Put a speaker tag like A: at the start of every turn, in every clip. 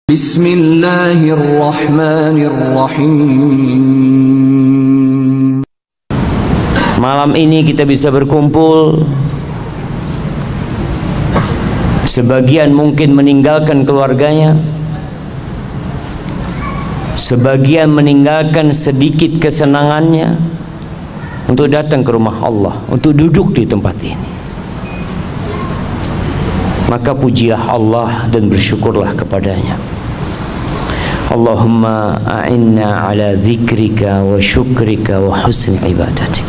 A: Bismillahirrahmanirrahim.
B: Malam ini kita bisa berkumpul. Sebagian mungkin meninggalkan keluarganya, sebagian meninggalkan sedikit kesenangannya untuk datang ke rumah Allah, untuk duduk di tempat ini. Maka pujilah Allah dan bersyukurlah kepadanya. Allahumma a'inna ala dzikrika wa syukrika wa husni ibadatik.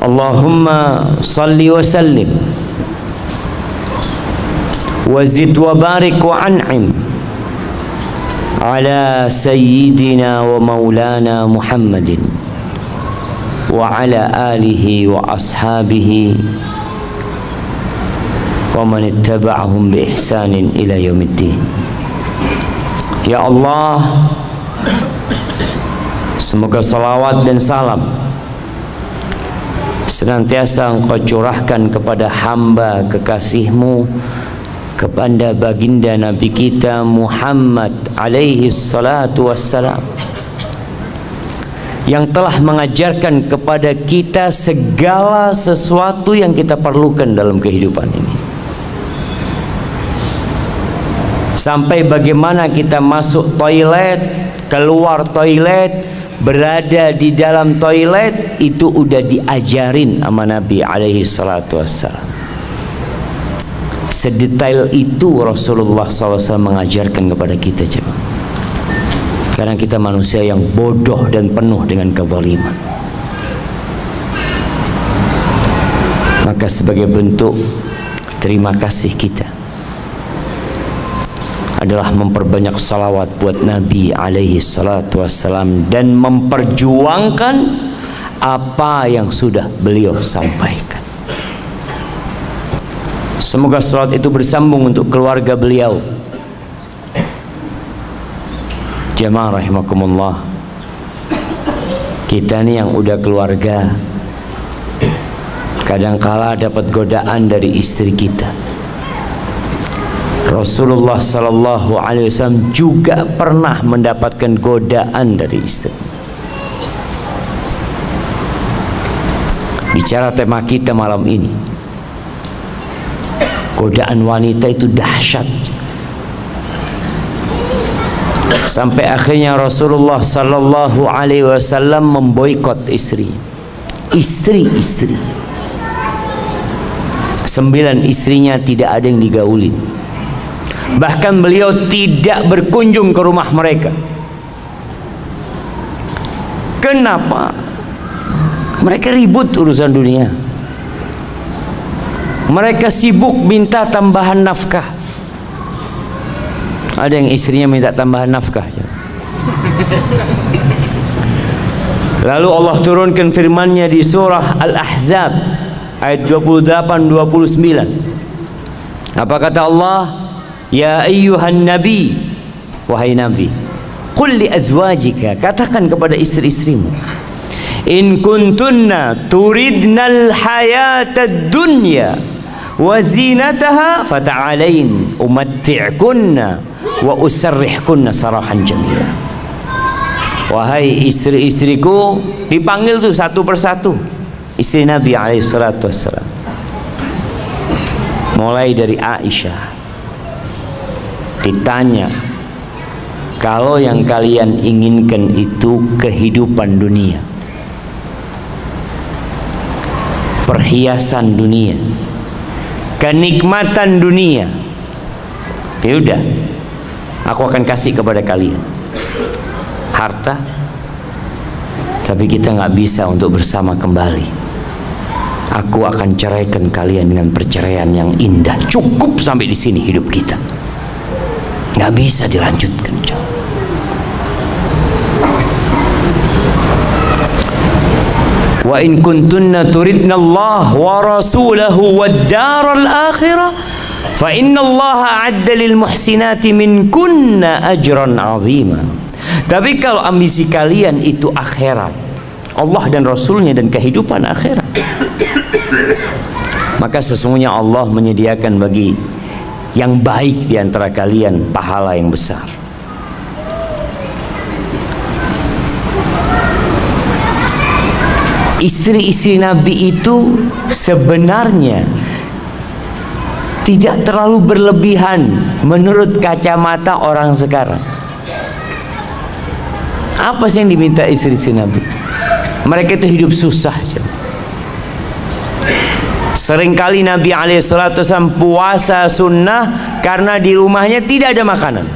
B: Allahumma salli wa sallim wa zid wa barik wa an'im ala sayyidina wa maulana Muhammadin wa ala alihi wa ashabihi wa man ittaba'ahum bi ihsanin ila yaumiddin. Ya Allah, semoga salawat dan salam senantiasa Engkau curahkan kepada hamba kekasih-Mu, kepada baginda Nabi kita Muhammad alaihi salatu wassalam, yang telah mengajarkan kepada kita segala sesuatu yang kita perlukan dalam kehidupan ini. Sampai bagaimana kita masuk toilet, keluar toilet, berada di dalam toilet, itu udah diajarin sama Nabi alaihi salatu wassalam. Sedetail itu Rasulullah SAW mengajarkan kepada kita, coba. Karena kita manusia yang bodoh dan penuh dengan kezaliman. Maka sebagai bentuk terima kasih kita adalah memperbanyak salawat buat Nabi alaihi salatu wassalam dan memperjuangkan apa yang sudah beliau sampaikan. Semoga salawat itu bersambung untuk keluarga beliau. Jamaah rahimakumullah, kita nih yang udah keluarga kadangkala dapat godaan dari istri kita. Rasulullah sallallahu alaihi wasallam juga pernah mendapatkan godaan dari istri. Bicara tema kita malam ini, godaan wanita itu dahsyat. Sampai akhirnya Rasulullah sallallahu alaihi wasallam memboikot istri. Istri-istri 9 istrinya tidak ada yang digauli. Bahkan beliau tidak berkunjung ke rumah mereka. Kenapa? Mereka ribut urusan dunia. Mereka sibuk minta tambahan nafkah. Ada yang istrinya minta tambahan nafkah. Lalu Allah turunkan firman-Nya di surah Al-Ahzab ayat 28-29. Apa kata Allah? Ya ayyuhan nabi, wahai nabi, qul li azwajika, katakan kepada istri-istrimu, in kuntunna turidnal hayatad dunya wa zinataha fata'alain umatti'kunna wa usarrihkunna sarahan jamila. Wahai istri-istriku, dipanggil tuh satu persatu istri Nabi alaihi salatu wassalam. Mulai dari Aisyah ditanya, kalau yang kalian inginkan itu kehidupan dunia, perhiasan dunia, kenikmatan dunia, ya udah, aku akan kasih kepada kalian harta, tapi kita nggak bisa untuk bersama kembali. Aku akan ceraikan kalian dengan perceraian yang indah. Cukup sampai di sini hidup kita. Nggak bisa dilanjutkan. Wa in kuntunna turidna Allah wa rasulahu wad daral akhirah fa inna Allah a'adda lil muhsinati minkunna ajran 'azima. Tapi kalau ambisi kalian itu akhirat, Allah dan Rasulnya dan kehidupan akhirat, maka sesungguhnya Allah menyediakan bagi yang baik di antara kalian pahala yang besar. Istri-istri Nabi itu sebenarnya tidak terlalu berlebihan menurut kacamata orang sekarang. Apa sih yang diminta istri-istri Nabi? Mereka itu hidup susah. Seringkali Nabi SAW puasa sunnah karena di rumahnya tidak ada makanan.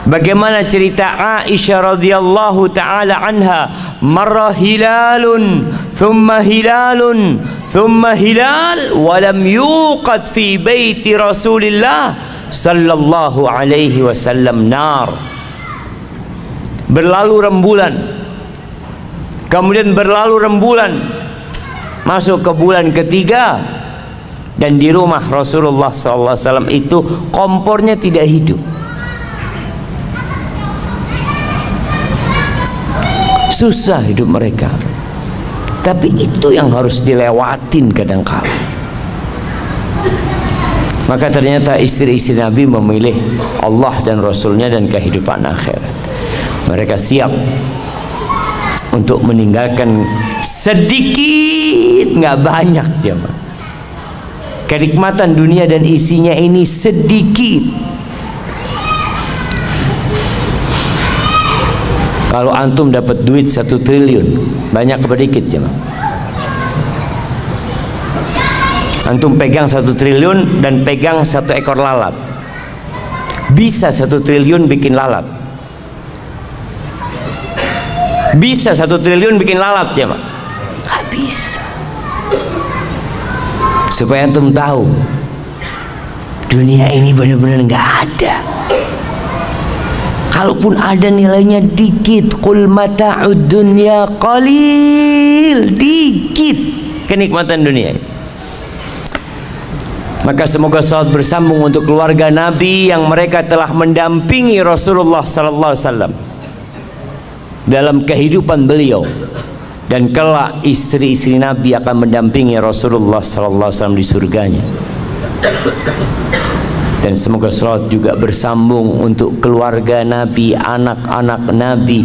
B: Bagaimana cerita Aisyah radhiyallahu taala anha, marra hilalun thumma hilalun thumma hilal wa lam yuqad fi baiti Rasulillah sallallahu alaihi wasallam nar. Berlalu rembulan, kemudian berlalu rembulan, masuk ke bulan ketiga, dan di rumah Rasulullah SAW itu kompornya tidak hidup. Susah hidup mereka. Tapi itu yang harus dilewatin kadang-kala. Maka ternyata istri-istri Nabi memilih Allah dan Rasulnya dan kehidupan akhirat. Mereka siap untuk meninggalkan sedikit, nggak banyak jemaah. Kenikmatan dunia dan isinya ini sedikit. Kalau antum dapat duit 1 triliun, banyak apa dikit jemaah? Antum pegang 1 triliun dan pegang 1 ekor lalat, bisa 1 triliun bikin lalat? Bisa 1 triliun bikin lalat jemaah? Nggak bisa. Supaya antum tahu, dunia ini benar-benar nggak ada. Kalaupun ada nilainya dikit. Qul mata'ud dunya qalil, dikit kenikmatan dunia. Maka semoga salat bersambung untuk keluarga Nabi yang mereka telah mendampingi Rasulullah sallallahu alaihi wasallam dalam kehidupan beliau, dan kelak istri-istri Nabi akan mendampingi Rasulullah sallallahu alaihi wasallam di surganya. Dan semoga salat juga bersambung untuk keluarga Nabi, anak-anak Nabi,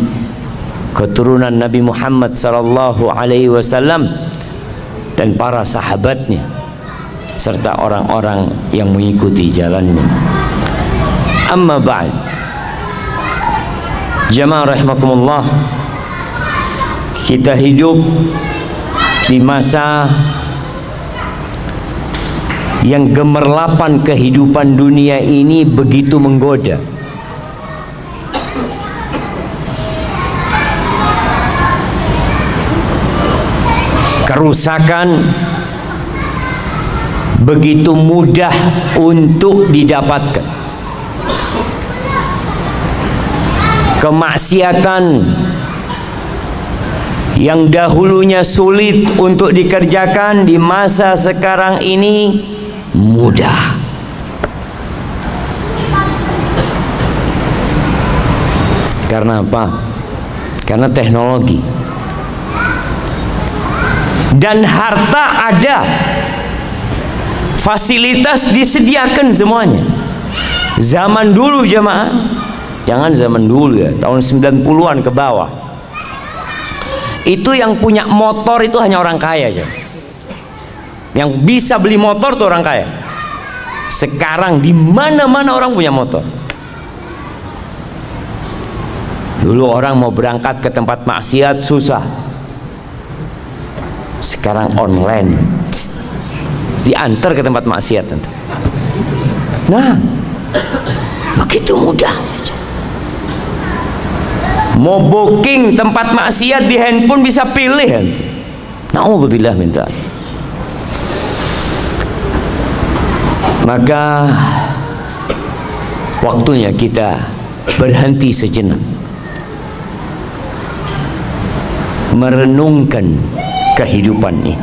B: keturunan Nabi Muhammad sallallahu alaihi wasallam, dan para sahabatnya serta orang-orang yang mengikuti jalannya. Amma ba'd, jamaah rahimakumullah, kita hidup di masa yang gemerlapan kehidupan dunia ini begitu menggoda. Kerusakan begitu mudah untuk didapatkan. Kemaksiatan yang dahulunya sulit untuk dikerjakan di masa sekarang ini mudah. Karena apa? Karena teknologi dan harta ada, fasilitas disediakan semuanya. Zaman dulu jemaah, jangan zaman dulu ya, tahun 90-an ke bawah, itu yang punya motor itu hanya orang kaya aja. Yang bisa beli motor tuh orang kaya. Sekarang di mana-mana orang punya motor. Dulu orang mau berangkat ke tempat maksiat susah. Sekarang online, diantar ke tempat maksiat tentu. Nah, begitu mudah. Mau booking tempat maksiat di handphone bisa pilih tentu. Na'udzubillah min dzalik. Maka waktunya kita berhenti sejenak, merenungkan kehidupan ini.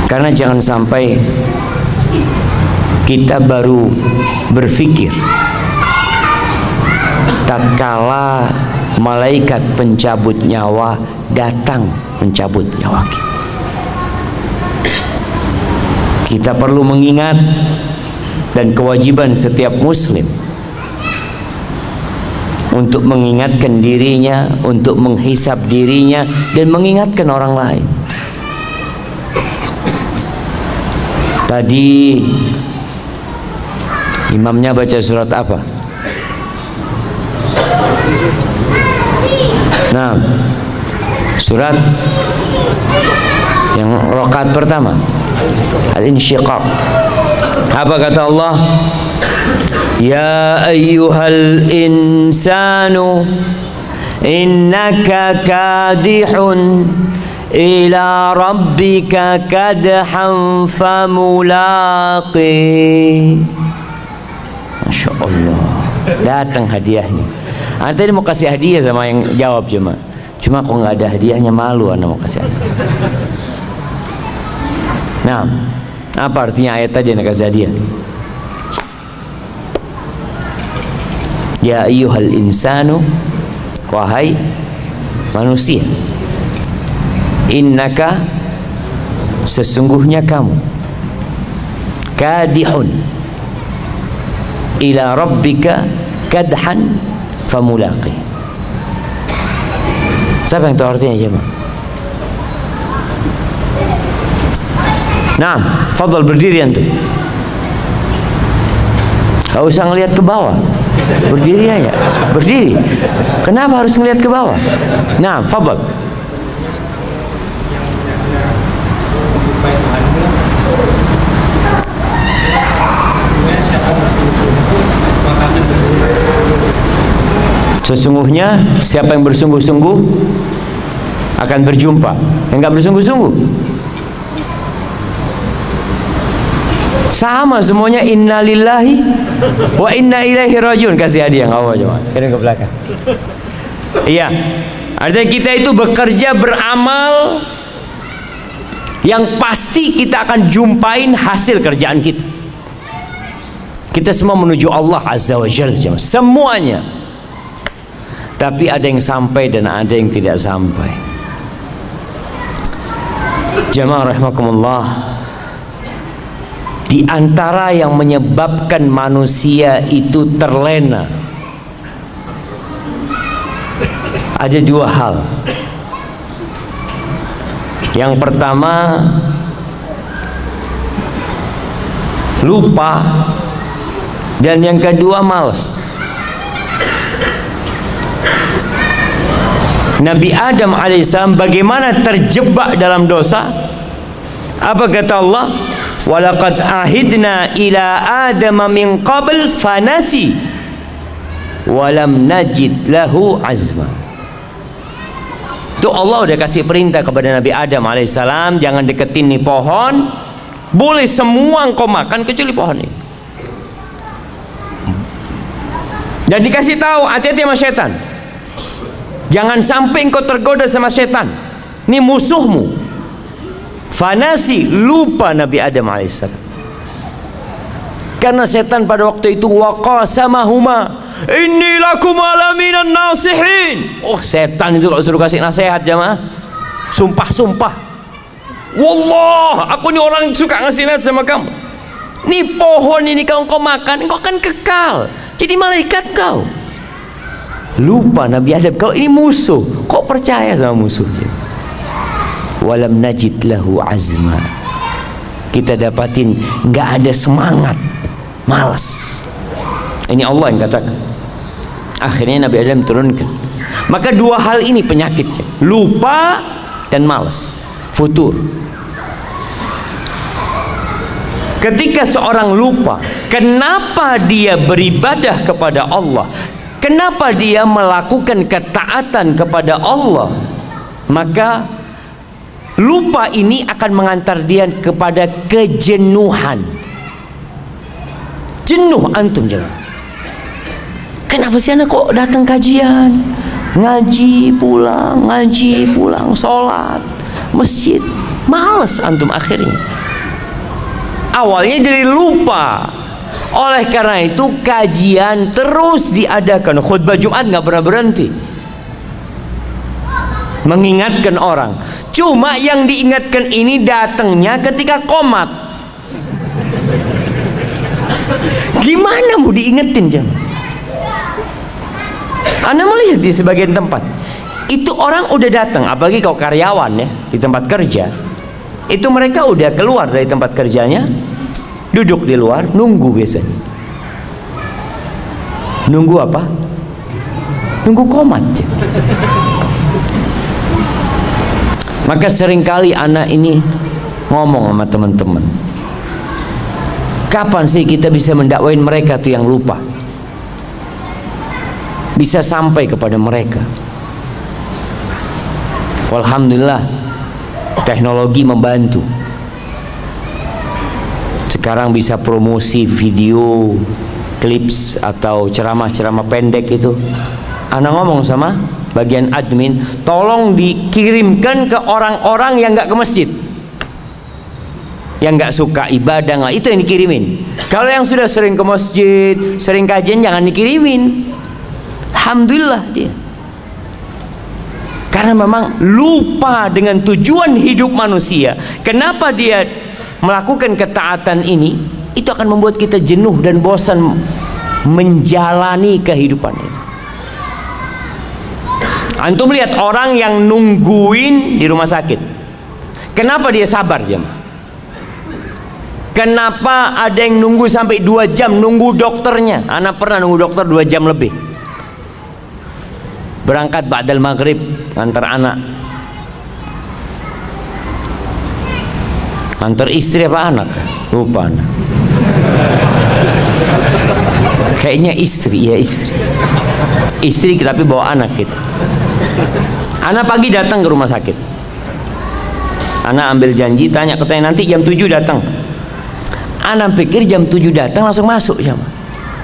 B: Karena jangan sampai kita baru berpikir tatkala malaikat pencabut nyawa datang mencabut nyawa kita. Kita perlu mengingat, dan kewajiban setiap muslim untuk mengingatkan dirinya, untuk menghisap dirinya, dan mengingatkan orang lain. Tadi imamnya baca surat apa? Nah, surat yang rakaat pertama, Al-Insyiqaq. Apa kata Allah? Ya ayyuhal insanu innaka kadihun ila rabbika kadhan famulaqi. Masya Allah, datang hadiahnya. Anda tadi mau kasih hadiah sama yang jawab, cuma kok nggak ada hadiahnya, malu Anda mau kasih hadiah. Nah, apa artinya ayat tadi yang kasih hadiah? Ya ayyuhal insanu, wahai manusia, innaka, sesungguhnya kamu, kadihun ila rabbika kadhan famulaqi. Siapa yang tahu artinya coba? Nah, fadhal berdiri antum. Gak usah ngelihat ke bawah, berdiri aja, berdiri. Kenapa harus ngelihat ke bawah? Nah, fadhal. Sesungguhnya siapa yang bersungguh-sungguh akan berjumpa. Yang nggak bersungguh-sungguh sama semuanya. Innalillahi wa inna ilaihi rajiun. Kasih hadiah nggak apa coba. Kirim ke belakang. Iya, artinya kita itu bekerja, beramal yang pasti kita akan jumpain hasil kerjaan kita. Kita semua menuju Allah Azza wa Jalla, semuanya. Tapi ada yang sampai dan ada yang tidak sampai. Jamaah rahimakumullah, di antara yang menyebabkan manusia itu terlena ada dua hal. Yang pertama, lupa, dan yang kedua, malas. Nabi Adam alaihissalam bagaimana terjebak dalam dosa? Apa kata Allah? Walaqad ahidna ila Adam min qabl fanasi walam najid lahu azma. Itu Allah udah kasih perintah kepada Nabi Adam alaihissalam, jangan deketin nih pohon, boleh semua engkau makan kecuali pohon ini. Dan dikasih tahu, hati-hati sama setan. Jangan sampai engkau tergoda sama setan. Ini musuhmu. Fanasi, lupa Nabi Adam alaihissalam. Karena setan pada waktu itu waqasamahuma inni lakum alaminan nasihin. Oh, setan itu kalau suruh kasih nasihat jamaah, sumpah-sumpah. Wallah, aku ini orang suka ngasih nasihat sama kamu. Ini pohon ini kalau engkau makan, engkau akan kekal jadi malaikat kau. Lupa Nabi Adam, kalau ini musuh, kok percaya sama musuhnya? Walam najid lahu azma. Kita dapatin nggak ada semangat, malas. Ini Allah yang katakan. Akhirnya Nabi Adam turunkan. Maka dua hal ini penyakitnya, lupa dan malas, futur. Ketika seorang lupa, kenapa dia beribadah kepada Allah? Kenapa dia melakukan ketaatan kepada Allah? Maka lupa ini akan mengantar dia kepada kejenuhan. Jenuh antum jangan. Kenapa sih anak kok datang kajian, ngaji pulang, sholat, masjid, males antum akhirnya. Awalnya dari lupa. Oleh karena itu kajian terus diadakan, khutbah Jumat nggak pernah berhenti, mengingatkan orang. Cuma yang diingatkan ini datangnya ketika qomat. Gimana mau diingetin jam? Anda melihat di sebagian tempat itu orang udah datang, apalagi kalau karyawan ya di tempat kerja, itu mereka udah keluar dari tempat kerjanya, duduk di luar nunggu biasanya. Nunggu apa? Nunggu komat. Maka seringkali anak ini ngomong sama teman-teman, kapan sih kita bisa mendakwain mereka tuh yang lupa, bisa sampai kepada mereka. Alhamdulillah teknologi membantu. Sekarang bisa promosi video, clips atau ceramah-ceramah pendek itu. Ana ngomong sama bagian admin, tolong dikirimkan ke orang-orang yang nggak ke masjid, yang nggak suka ibadah, nggak, itu yang dikirimin. Kalau yang sudah sering ke masjid, sering kajian, jangan dikirimin. Alhamdulillah dia. Karena memang lupa dengan tujuan hidup manusia. Kenapa dia melakukan ketaatan ini? Itu akan membuat kita jenuh dan bosan menjalani kehidupan ini. Antum lihat orang yang nungguin di rumah sakit. Kenapa dia sabar jam? Kenapa ada yang nunggu sampai 2 jam nunggu dokternya? Anak pernah nunggu dokter 2 jam lebih. Berangkat ba'dal maghrib antar anak, antar istri apa anak? Lupa anak. Kayaknya istri, ya istri. Istri tapi bawa anak gitu. Anak pagi datang ke rumah sakit. Anak ambil janji, tanya nanti jam 7 datang. Anak pikir jam 7 datang langsung masuk jam.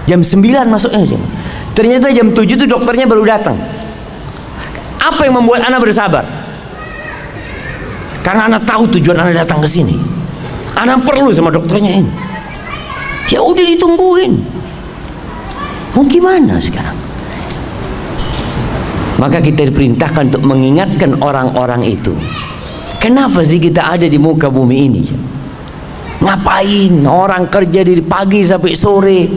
B: Jam 9 masuknya jam. Ternyata jam 7 tuh dokternya baru datang. Apa yang membuat anak bersabar? Karena anak tahu tujuan anak datang ke sini. Anak perlu sama dokternya ini. Ya udah ditungguin. Mau gimana sekarang? Maka kita diperintahkan untuk mengingatkan orang-orang itu. Kenapa sih kita ada di muka bumi ini? Ngapain? Orang kerja dari pagi sampai sore,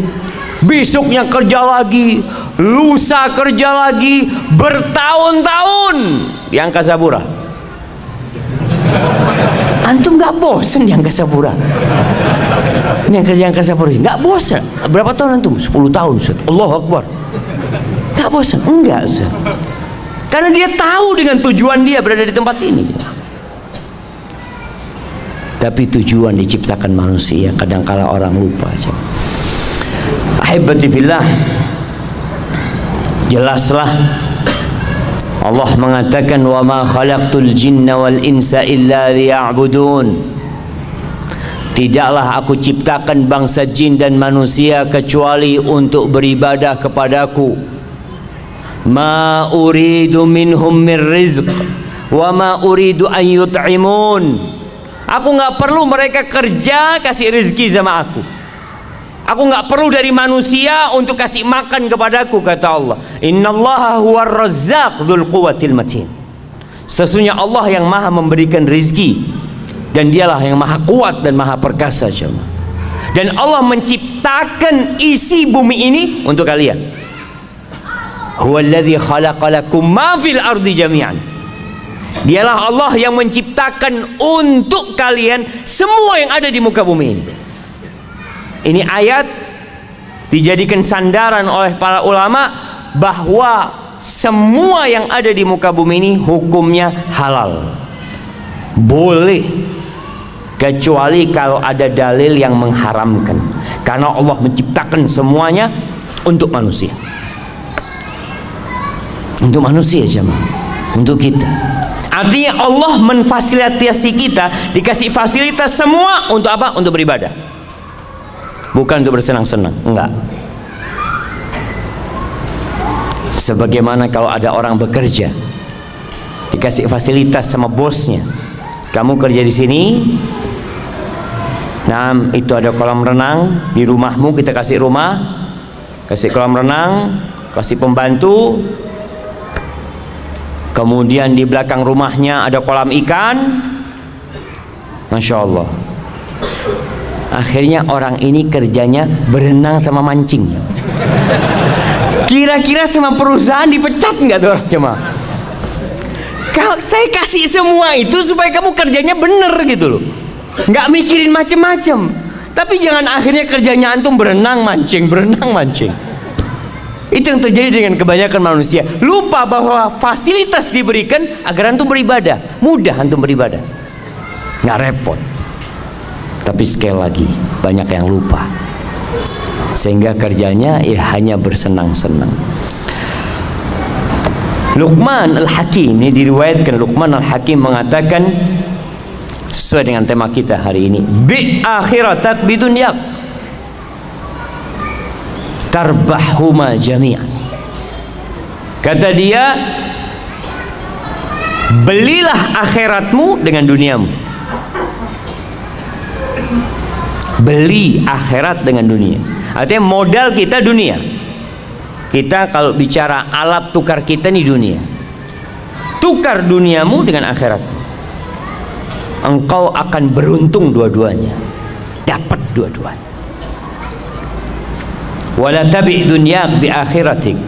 B: besoknya kerja lagi, lusa kerja lagi, bertahun-tahun di Angkasa Pura. Antum nggak bosan di Angkasa Pura? Ini yang kerja Angkasa Pura nggak bosan? Berapa tahun antum? 10 tahun. Allahu Akbar. Nggak bosan? Enggak, Ustaz. Karena dia tahu dengan tujuan dia berada di tempat ini. Tapi tujuan diciptakan manusia, kadangkala orang lupa aja. Ahibati fillah, jelaslah Allah mengatakan, wa ma khalaqtul jinna wal insa illa liya'budun. Tidaklah aku ciptakan bangsa jin dan manusia kecuali untuk beribadah kepadaku. Ma uridu minhum min rizq wa ma uridu an yut'imun. Aku nggak perlu mereka kerja kasih rezeki sama aku. Aku nggak perlu dari manusia untuk kasih makan kepadaku, kata Allah. Innallaha huwar razzaq dzul quwwatil matin. Sesungguhnya Allah yang maha memberikan rezeki, dan dialah yang maha kuat dan maha perkasa. Dan Allah menciptakan isi bumi ini untuk kalian. Huwallazi khalaqalakum ma fil ardi jami'an. Dialah Allah yang menciptakan untuk kalian semua yang ada di muka bumi ini. Ini ayat dijadikan sandaran oleh para ulama bahwa semua yang ada di muka bumi ini hukumnya halal, boleh, kecuali kalau ada dalil yang mengharamkan. Karena Allah menciptakan semuanya untuk manusia. Untuk manusia jemaah, untuk kita. Artinya Allah memfasilitasi kita, dikasih fasilitas semua untuk apa? Untuk beribadah. Bukan untuk bersenang-senang, enggak. Sebagaimana kalau ada orang bekerja, dikasih fasilitas sama bosnya. Kamu kerja di sini, nah itu ada kolam renang di rumahmu, kita kasih rumah, kasih kolam renang, kasih pembantu. Kemudian di belakang rumahnya ada kolam ikan. Masya Allah. Akhirnya orang ini kerjanya berenang sama mancing. Kira-kira sama perusahaan dipecat nggak tuh orang jemaah? Kalau saya kasih semua itu supaya kamu kerjanya bener gitu loh, nggak mikirin macem-macem. Tapi jangan akhirnya kerjanya antum berenang mancing. Itu yang terjadi dengan kebanyakan manusia. Lupa bahwa fasilitas diberikan agar antum beribadah, mudah antum beribadah, nggak repot. Tapi sekali lagi banyak yang lupa, sehingga kerjanya ya hanya bersenang-senang. Luqman Al-Hakim, ini diriwayatkan Luqman Al-Hakim mengatakan sesuai dengan tema kita hari ini, bi akhiratak bidunyak tarbahuma jami'an. Kata dia, belilah akhiratmu dengan duniamu. Beli akhirat dengan dunia, artinya modal kita dunia. Kita kalau bicara alat tukar kita nih dunia. Tukar duniamu dengan akhirat, engkau akan beruntung dua-duanya, dapat dua-duanya. Wala tabi' dunyak bi akhiratik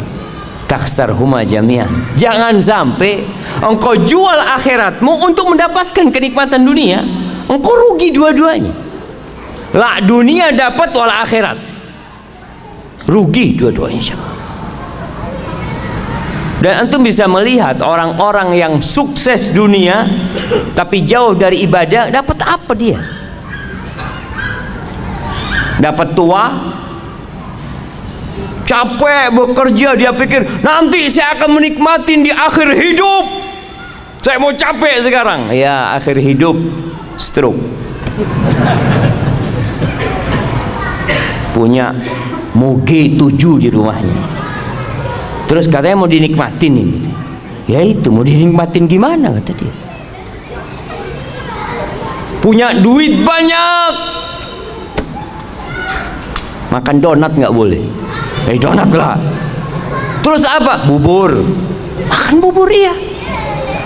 B: takhsarhuma jami'an. Jangan sampai engkau jual akhiratmu untuk mendapatkan kenikmatan dunia, engkau rugi dua-duanya. La dunia dapat wal akhirat rugi dua-duanya. Dan antum bisa melihat orang-orang yang sukses dunia tapi jauh dari ibadah, dapat apa dia? Dapat tua, capek bekerja, dia pikir nanti saya akan menikmatin di akhir hidup. Saya mau capek sekarang. Ya, akhir hidup stroke. Punya moge 7 di rumahnya. Terus katanya mau dinikmatin ini. Ya itu mau dinikmatin gimana kata dia. Punya duit banyak, makan donat nggak boleh. Donat lah. Terus apa? Bubur. Makan bubur ya.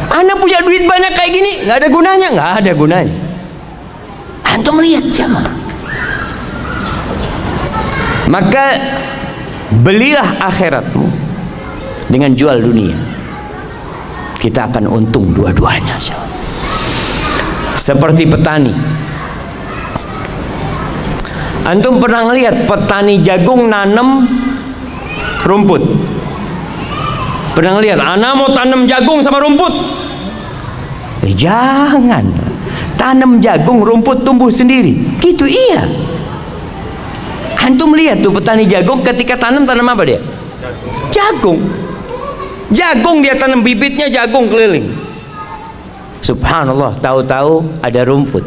B: Anak punya duit banyak kayak gini nggak ada gunanya, nggak ada gunanya. Antum lihat siapa? Maka belilah akhiratmu dengan jual dunia. Kita akan untung dua-duanya. Seperti petani. Antum pernah ngelihat petani jagung nanam rumput? Pernah ngelihat anak mau tanam jagung sama rumput? Jangan. Tanam jagung, rumput tumbuh sendiri. Gitu iya. Antum lihat tuh petani jagung ketika tanam apa dia? Jagung. Jagung dia tanam bibitnya, jagung keliling. Subhanallah, tahu-tahu ada rumput.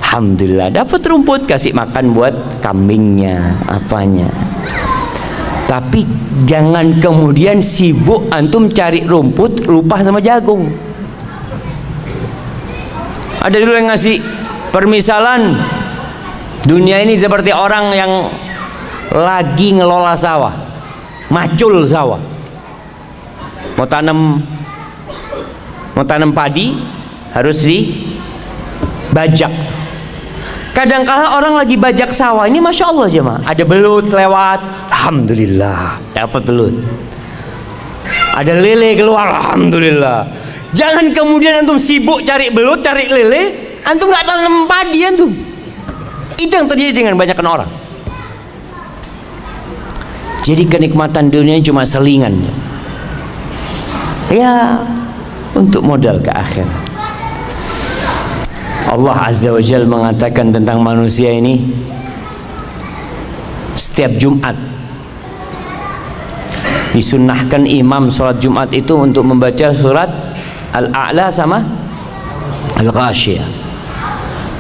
B: Alhamdulillah dapat rumput, kasih makan buat kambingnya, apanya. Tapi jangan kemudian sibuk antum cari rumput, lupa sama jagung. Ada dulu yang ngasih permisalan, dunia ini seperti orang yang lagi ngelola sawah, macul sawah. Mau tanam padi harus dibajak. Kadang-kala orang lagi bajak sawah ini, masya Allah jemaah, ada belut lewat, alhamdulillah dapat belut. Ada lele keluar, alhamdulillah. Jangan kemudian antum sibuk cari belut, cari lele, antum nggak tanam padi antum. Itu yang terjadi dengan banyak orang. Jadi kenikmatan dunia cuma selingan. Ya, untuk modal ke akhirat. Allah Azza wa Jalla mengatakan tentang manusia ini, setiap Jumat disunnahkan imam sholat Jumat itu untuk membaca surat Al-A'la sama Al-Ghasyiyah.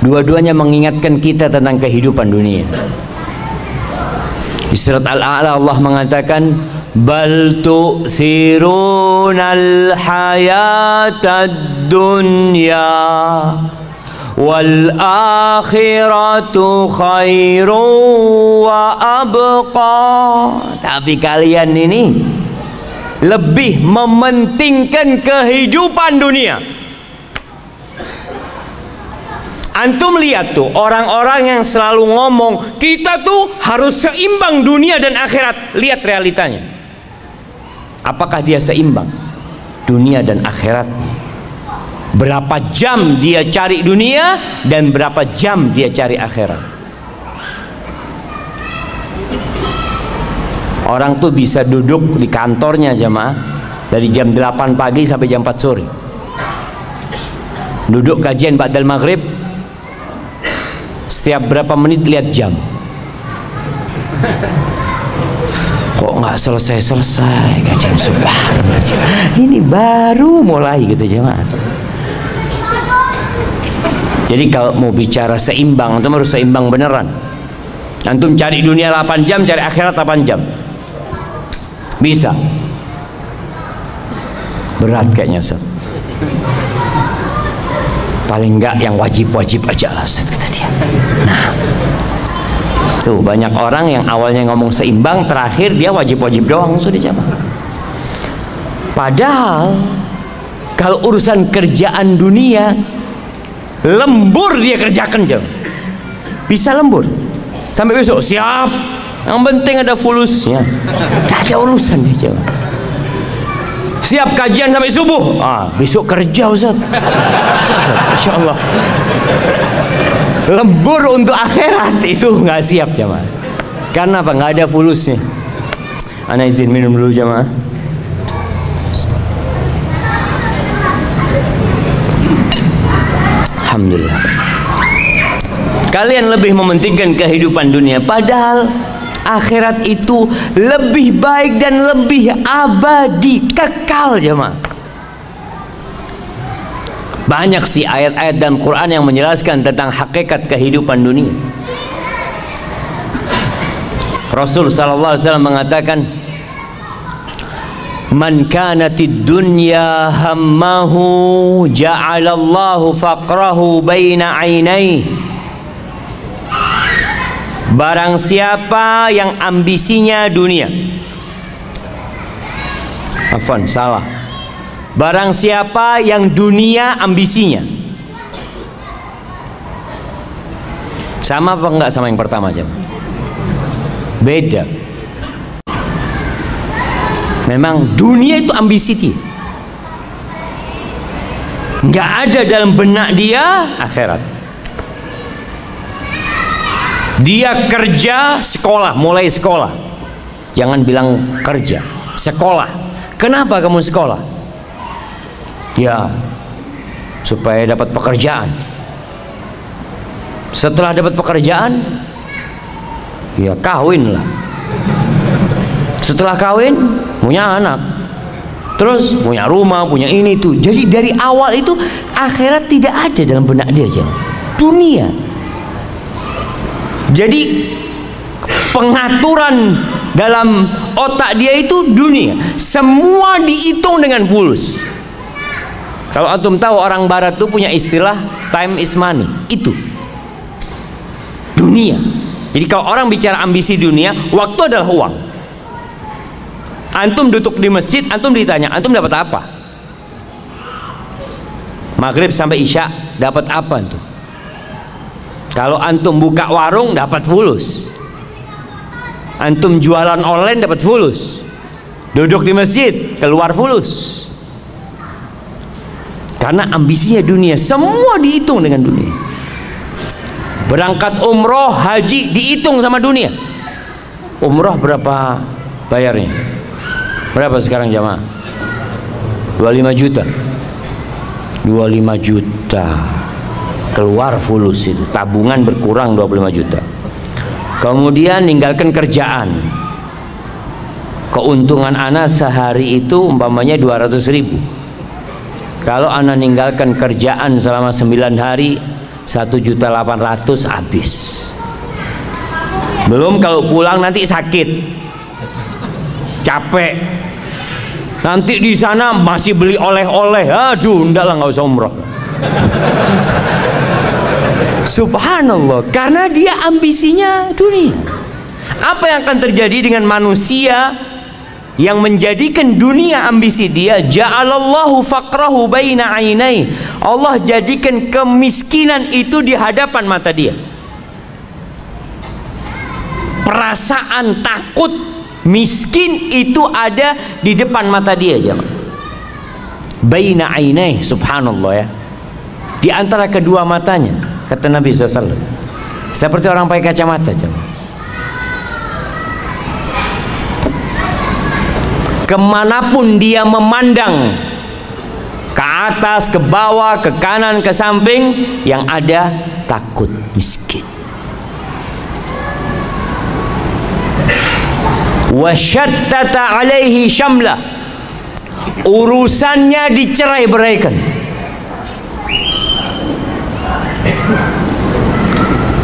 B: Dua-duanya mengingatkan kita tentang kehidupan dunia. Di surat Al-A'la Allah mengatakan, bal tu'thirunal hayatad dunya wal akhiratu khairu wa abqa. Tapi kalian ini lebih mementingkan kehidupan dunia. Antum lihat tuh orang-orang yang selalu ngomong kita tuh harus seimbang dunia dan akhirat. Lihat realitanya. Apakah dia seimbang dunia dan akhiratnya? Berapa jam dia cari dunia dan berapa jam dia cari akhirat? Orang tuh bisa duduk di kantornya jamaah dari jam 8 pagi sampai jam 4 sore. Duduk kajian ba'dal maghrib, setiap berapa menit lihat jam. Kok nggak selesai-selesai kajian subuh? Ini baru mulai gitu jemaah. Jadi kalau mau bicara seimbang, antum harus seimbang beneran. Antum cari dunia 8 jam, cari akhirat 8 jam. Bisa. Berat kayaknya Ustaz. Paling enggak yang wajib-wajib aja lah Ustaz, kata dia. Nah, tuh banyak orang yang awalnya ngomong seimbang, terakhir dia wajib-wajib doang sudah jamaah. Padahal kalau urusan kerjaan dunia, lembur dia kerjakan jam. Bisa lembur sampai besok siap. Yang penting ada fulusnya. Tidak ada urusan dia jamaah. Siap kajian sampai subuh. Besok kerja Ustaz. Masya Allah. Lembur untuk akhirat itu nggak siap jamaah. Karena apa? Nggak ada fulusnya. Ana izin minum dulu jamaah. Alhamdulillah. Kalian lebih mementingkan kehidupan dunia, padahal akhirat itu lebih baik dan lebih abadi, kekal jemaah. Banyak sih ayat-ayat dalam Quran yang menjelaskan tentang hakikat kehidupan dunia. Rasul sallallahu alaihi wasallam mengatakan, "Man kanatid dunya hammahu ja'alallahu faqrahu baina 'ainaihi." Barang siapa yang ambisinya dunia, afwan, salah. Barang siapa yang dunia ambisinya, sama apa enggak sama yang pertama aja? Beda. Memang dunia itu ambisi dia. Enggak ada dalam benak dia akhirat. Dia kerja, sekolah, mulai sekolah. Jangan bilang kerja, sekolah. Kenapa kamu sekolah? Ya, supaya dapat pekerjaan. Setelah dapat pekerjaan, ya kawin lah. Setelah kawin, punya anak. Terus punya rumah, punya ini tuh. Jadi dari awal itu akhirat tidak ada dalam benak dia aja. Dunia. Jadi pengaturan dalam otak dia itu dunia. Semua dihitung dengan fulus. Kalau antum tahu orang barat tuh punya istilah time is money. Itu dunia. Jadi kalau orang bicara ambisi dunia, waktu adalah uang. Antum duduk di masjid, antum ditanya, antum dapat apa? Maghrib sampai isya dapat apa antum? Kalau antum buka warung dapat fulus. Antum jualan online dapat fulus. Duduk di masjid keluar fulus. Karena ambisinya dunia, semua dihitung dengan dunia. Berangkat umroh, haji dihitung sama dunia. Umroh berapa bayarnya? Berapa sekarang jamaah? 25 juta. 25 juta. Keluar fulus itu, tabungan berkurang 25 juta. Kemudian ninggalkan kerjaan, keuntungan anak sehari itu umpamanya 200.000. Kalau anak ninggalkan kerjaan selama 9 hari 1.800.000 habis. Belum kalau pulang nanti sakit, capek, nanti di sana masih beli oleh-oleh. Aduh, enggak lah, nggak usah umroh. Subhanallah, karena dia ambisinya dunia. Apa yang akan terjadi dengan manusia yang menjadikan dunia ambisi dia, ja'alallahu faqrahu baina ainai. Allah jadikan kemiskinan itu di hadapan mata dia. Perasaan takut miskin itu ada di depan mata dia, jemaah. Baina ainai, subhanallah ya. Di antara kedua matanya, kata Nabi SAW, seperti orang pakai kacamata, jemaah. Kemanapun dia memandang, ke atas, ke bawah, ke kanan, ke samping, yang ada takut miskin. Wasyattata alaihi syamla, urusannya dicerai-beraikan.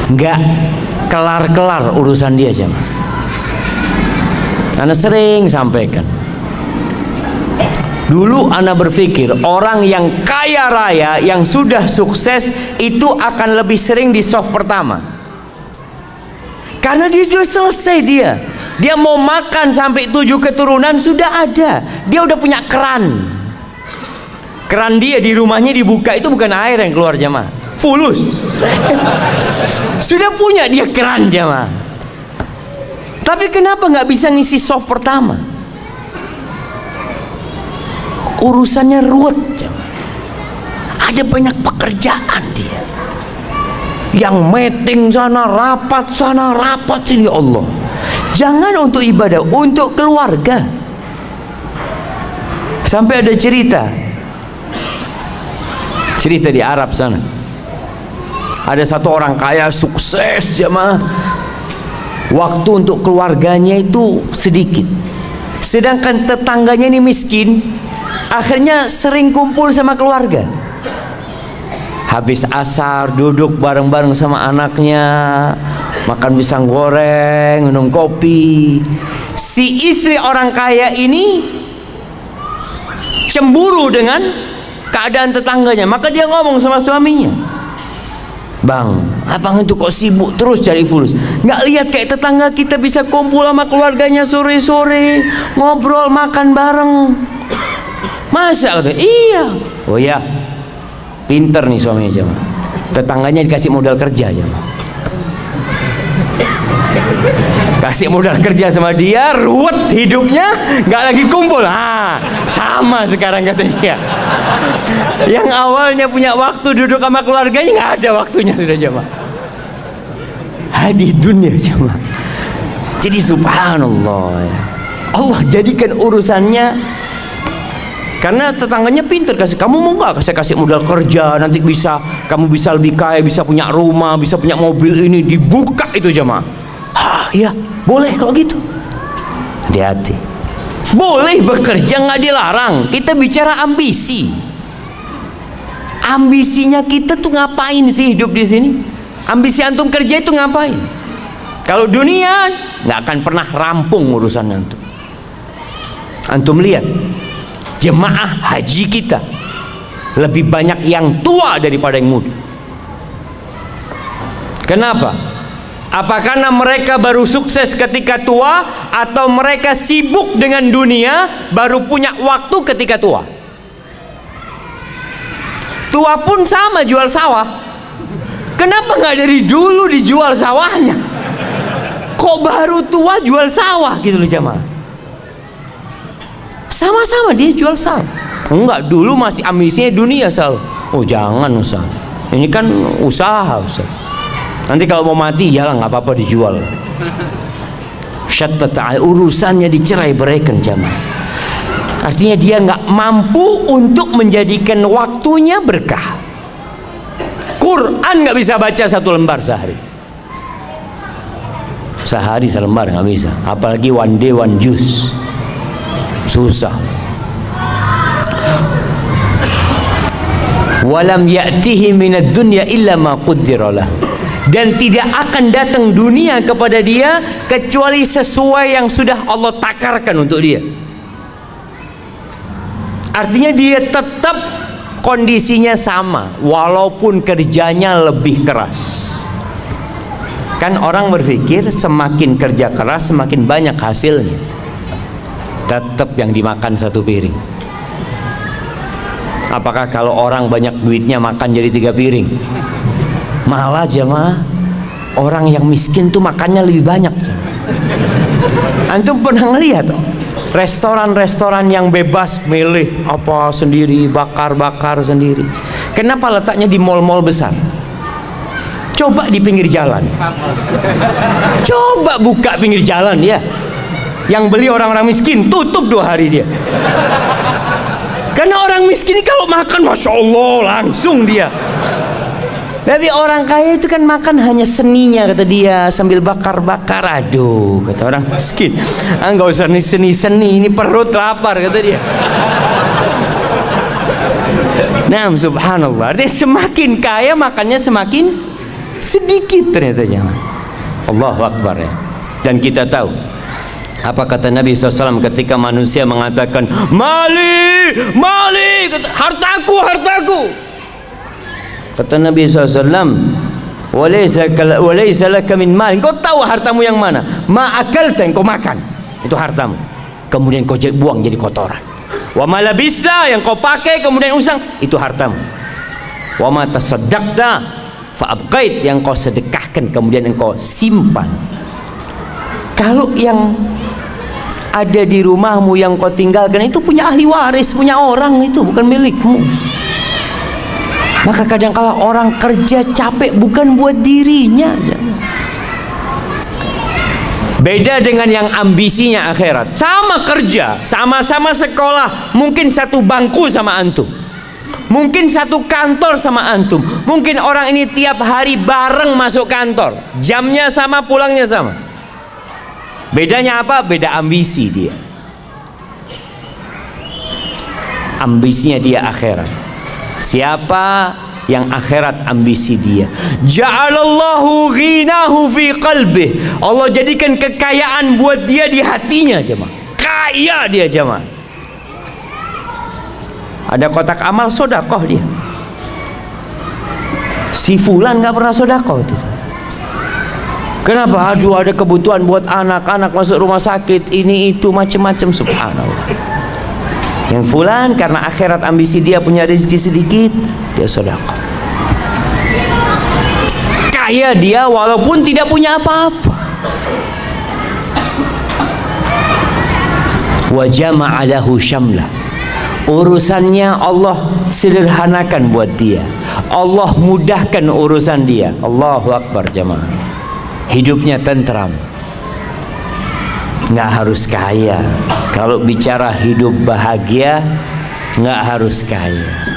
B: Enggak kelar-kelar urusan dia, jemaah. Ana sering sampaikan, dulu ana berpikir orang yang kaya raya, yang sudah sukses itu akan lebih sering di soft pertama, karena dia sudah selesai. Dia mau makan sampai 7 keturunan sudah ada. Dia udah punya keran. Keran dia di rumahnya dibuka, itu bukan air yang keluar, jemaah, fulus. Sudah punya dia keran, jemaah. Tapi kenapa nggak bisa ngisi soft pertama? Urusannya ruwet, jemaah. Ada banyak pekerjaan dia. Yang meeting sana, rapat sini, ya Allah. Jangan untuk ibadah, untuk keluarga. Sampai ada cerita di Arab sana. Ada satu orang kaya sukses, jemaah. Waktu untuk keluarganya itu sedikit. Sedangkan tetangganya ini miskin. Akhirnya sering kumpul sama keluarga. Habis asar duduk bareng-bareng sama anaknya, makan pisang goreng, minum kopi. Si istri orang kaya ini cemburu dengan keadaan tetangganya, maka dia ngomong sama suaminya, "Bang, abang itu kok sibuk terus cari fulus? Nggak lihat kayak tetangga kita bisa kumpul sama keluarganya sore-sore, ngobrol, makan bareng. Masa?" Iya. Oh ya, pinter nih suaminya, jemaah. Tetangganya dikasih modal kerja, jemaah. Kasih modal kerja sama dia, ruwet hidupnya, nggak lagi kumpul. Sama sekarang katanya. Yang awalnya punya waktu duduk sama keluarganya, nggak ada waktunya sudah, jemaah. Di dunia, jemaah. Jadi subhanallah, Allah jadikan urusannya. Karena tetangganya pintar, kamu mau nggak saya kasih modal kerja, nanti kamu bisa lebih kaya, bisa punya rumah, bisa punya mobil, ini dibuka itu, jemaah. Iya, boleh kalau gitu. Hati-hati. Boleh bekerja, nggak dilarang. Kita bicara ambisi. Ambisinya kita tuh ngapain sih hidup di sini? Ambisi antum kerja itu ngapain? Kalau dunia nggak akan pernah rampung urusan antum. Antum lihat, jemaah haji kita lebih banyak yang tua daripada yang muda. Kenapa? Apa karena mereka baru sukses ketika tua, atau mereka sibuk dengan dunia baru punya waktu ketika tua? Tua pun sama jual sawah. Kenapa nggak dari dulu dijual sawahnya? Kok baru tua jual sawah gitu loh, jemaah? Sama-sama dia jual sawah. Enggak, dulu masih ambisinya dunia sawah. Oh jangan Ustaz, ini kan usaha Ustaz. Nanti kalau mau mati ya nggak apa-apa dijual. Syattata, urusannya dicerai-beraikan, jemaah. Artinya dia nggak mampu untuk menjadikan waktunya berkah. Quran nggak bisa baca 1 lembar sehari. Sehari selembar nggak bisa. Apalagi one day one juice. Susah. Walam ya'tihi minad dunya illa ma qaddara lah. Dan tidak akan datang dunia kepada dia kecuali sesuai yang sudah Allah takarkan untuk dia. Artinya dia tetap kondisinya sama, walaupun kerjanya lebih keras. Kan orang berpikir semakin kerja keras semakin banyak hasilnya. tetap yang dimakan satu piring. Apakah kalau orang banyak duitnya makan jadi 3 piring? Malah jemaah, orang yang miskin tuh makannya lebih banyak. Antum pernah ngelihat restoran-restoran yang bebas milih apa sendiri, bakar-bakar sendiri? Kenapa letaknya di mal-mal besar? Coba di pinggir jalan. Coba buka pinggir jalan ya. Yang beli orang-orang miskin, tutup 2 hari dia. Karena orang miskin kalau makan, masya Allah, langsung dia. Tapi orang kaya itu kan makan hanya seninya, kata dia, sambil bakar-bakar. Aduh, kata orang miskin, nggak usah seni-seni, ini perut lapar, kata dia. Nah, subhanallah, artinya semakin kaya makannya semakin sedikit ternyata. Allahu Akbar ya. Dan kita tahu apa kata Nabi SAW ketika manusia mengatakan mali, mali, hartaku, hartaku. Kata Nabi SAW, walaysa laka min mal. Engkau tahu hartamu yang mana? Ma akalta, engkau makan, itu hartamu. Kemudian kau buang jadi kotoran. Wa ma labista, yang kau pakai kemudian usang, itu hartamu. Wa ma tasaddaqta fa abqait, yang kau sedekahkan kemudian engkau simpan. Kalau yang ada di rumahmu yang kau tinggalkan itu punya ahli waris, punya orang, itu bukan milikmu. Maka kadang-kala orang kerja capek bukan buat dirinya. Beda dengan yang ambisinya akhirat. Sama kerja, sama-sama sekolah, mungkin satu bangku sama antum, mungkin satu kantor sama antum, mungkin orang ini tiap hari bareng masuk kantor, jamnya sama, pulangnya sama. Bedanya apa? Beda ambisi dia. Ambisinya dia akhirat. Siapa yang akhirat ambisi dia? Ja'alallahu ghinahu fi qalbih. Allah jadikan kekayaan buat dia di hatinya, jemaah. Kaya dia, jemaah. Ada kotak amal sodakoh dia. Si fulan nggak pernah sodakoh itu. Kenapa? Aduh, ada kebutuhan buat anak-anak masuk rumah sakit, ini itu macam-macam, subhanallah. Yang fulan karena akhirat ambisi dia punya rezeki sedikit, dia sedekah. Kaya dia walaupun tidak punya apa-apa. Wa jama'a lahu syamlah. Urusannya Allah sederhanakan buat dia. Allah mudahkan urusan dia. Allahu Akbar jamaah. Hidupnya tentram, nggak harus kaya. Kalau bicara hidup bahagia, nggak harus kaya.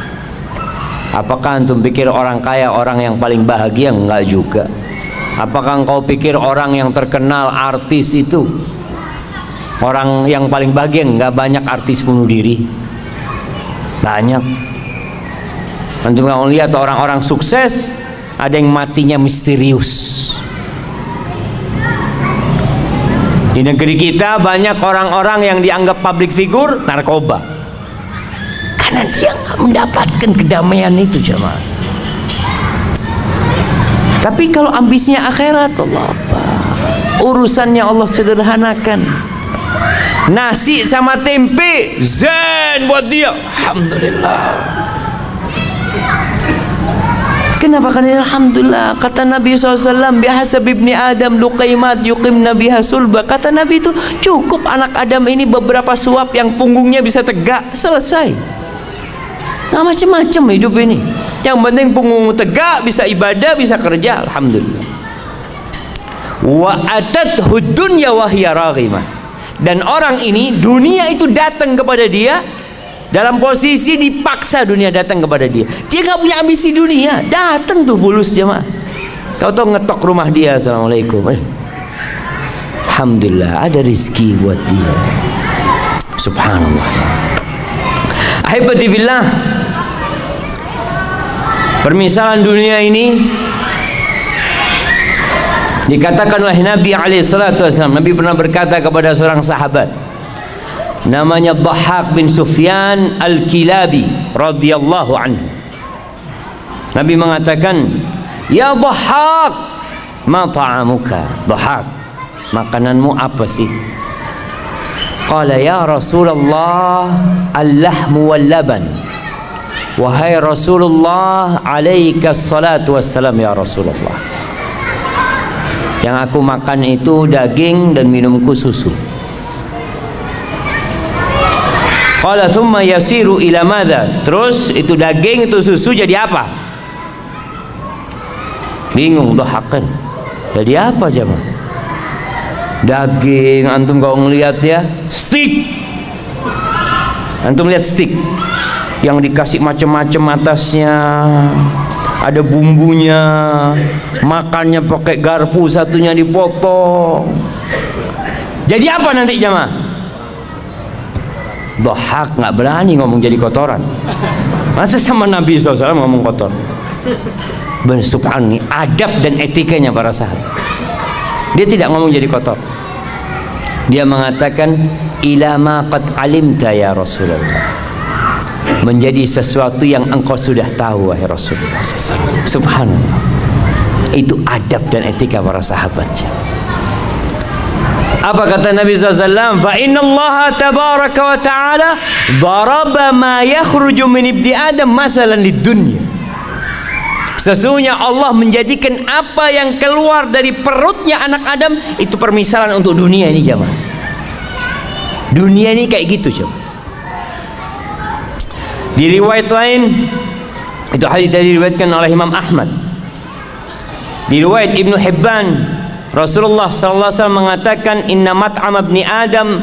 B: Apakah antum pikir orang kaya orang yang paling bahagia? Enggak juga. Apakah engkau pikir orang yang terkenal artis itu orang yang paling bahagia? Enggak, banyak artis bunuh diri, banyak. Antum nggak lihat orang-orang sukses ada yang matinya misterius. Di negeri kita banyak orang-orang yang dianggap public figure narkoba karena dia nggak mendapatkan kedamaian itu, jemaah. Tapi kalau ambisinya akhirat, Allah apa? Urusannya Allah sederhanakan. Nasi sama tempe zen buat dia, alhamdulillah. Kenapa? Karena alhamdulillah, kata Nabi SAW, bihasab ibni Adam luqaimat yuqim nabiha sulba. Kata Nabi itu cukup anak Adam ini beberapa suap yang punggungnya bisa tegak, selesai. Nggak macam-macam hidup ini. Yang penting punggung tegak, bisa ibadah, bisa kerja, alhamdulillah. Wa atathu dunya wa hiya raghimah. Dan orang ini dunia itu datang kepada dia dalam posisi dipaksa, dunia datang kepada dia. Dia nggak punya ambisi dunia, datang tuh fulus jemaah. Kau tahu ngetok rumah dia, assalamualaikum. Alhamdulillah ada rezeki buat dia. Subhanallah. Ahibati billah. Permisalan dunia ini dikatakan oleh Nabi SAW. Nabi pernah berkata kepada seorang sahabat, namanya Dhahhak bin Sufyan Al-Kilabi radhiyallahu anhu. Nabi mengatakan, ya Dhahhak, ma ta'amuka? Dhahhak, makananmu apa sih? Qala ya Rasulullah al-lahmu wal laban. Wahai Rasulullah, alaika salatu wassalam ya Rasulullah. Yang aku makan itu daging dan minumku susu. Qala thumma yasiru ila madza? Terus itu daging, itu susu jadi apa? Bingung dohakan. Jadi apa jemaah? Daging, antum kalau ngelihat ya, steak. Antum lihat steak yang dikasih macam-macam atasnya, ada bumbunya, makannya pakai garpu, satunya dipotong. Jadi apa nanti jemaah? Dohak, nggak berani ngomong jadi kotoran. Masa sama Nabi SAW ngomong kotor? Subhanallah, adab dan etikanya para sahabat. Dia tidak ngomong jadi kotor. Dia mengatakan ila ma qad alimta ya Rasulullah, menjadi sesuatu yang engkau sudah tahu wahai Rasulullah SAW. Subhanallah, itu adab dan etika para sahabatnya. Apa kata Nabi SAW? Fa inna Allah tabaraka wa ta'ala daraba ma yakhruju min ibni Adam masalan lid dunya. Sesungguhnya Allah menjadikan apa yang keluar dari perutnya anak Adam itu permisalan untuk dunia ini jemaah. Dunia ini kayak gitu jemaah. Di riwayat lain, itu hadis tadi diriwayatkan oleh Imam Ahmad. Di riwayat Ibnu Hibban, Rasulullah sallallahu alaihi wasallam mengatakan inna mat'am ibni Adam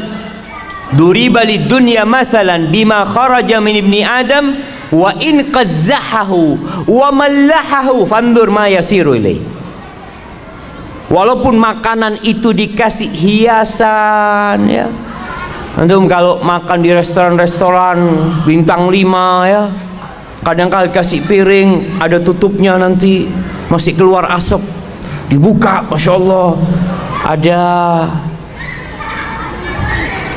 B: duriba lid dunya mathalan bima kharaja min ibni Adam wa in qazzahahu wa mallahahu fandur ma yasiru ilai. Walaupun makanan itu dikasih hiasan ya. Antum kalau makan di restoran-restoran bintang 5 ya, kadang-kadang kasih piring ada tutupnya, nanti masih keluar asap, dibuka, masya Allah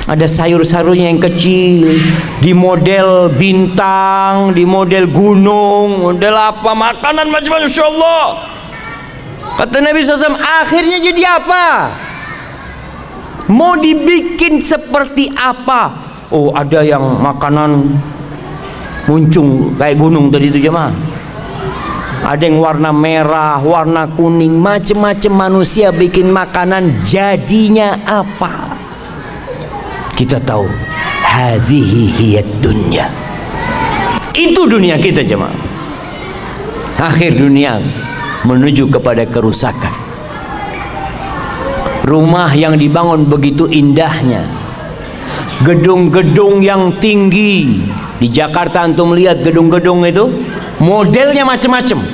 B: ada sayur-sayurnya yang kecil, di model bintang, di model gunung, model apa, makanan macam-macam, masya Allah. Kata Nabi SAW, akhirnya jadi apa? Mau dibikin seperti apa? Oh, ada yang makanan muncung kayak gunung tadi itu jemaah. Ada yang warna merah, warna kuning, macam-macam. Manusia bikin makanan, jadinya apa? Kita tahu hadhihi hiyad dunya. Itu dunia kita jemaah. Akhir dunia menuju kepada kerusakan. Rumah yang dibangun begitu indahnya, gedung-gedung yang tinggi. Di Jakarta antum lihat gedung-gedung itu modelnya macam-macam.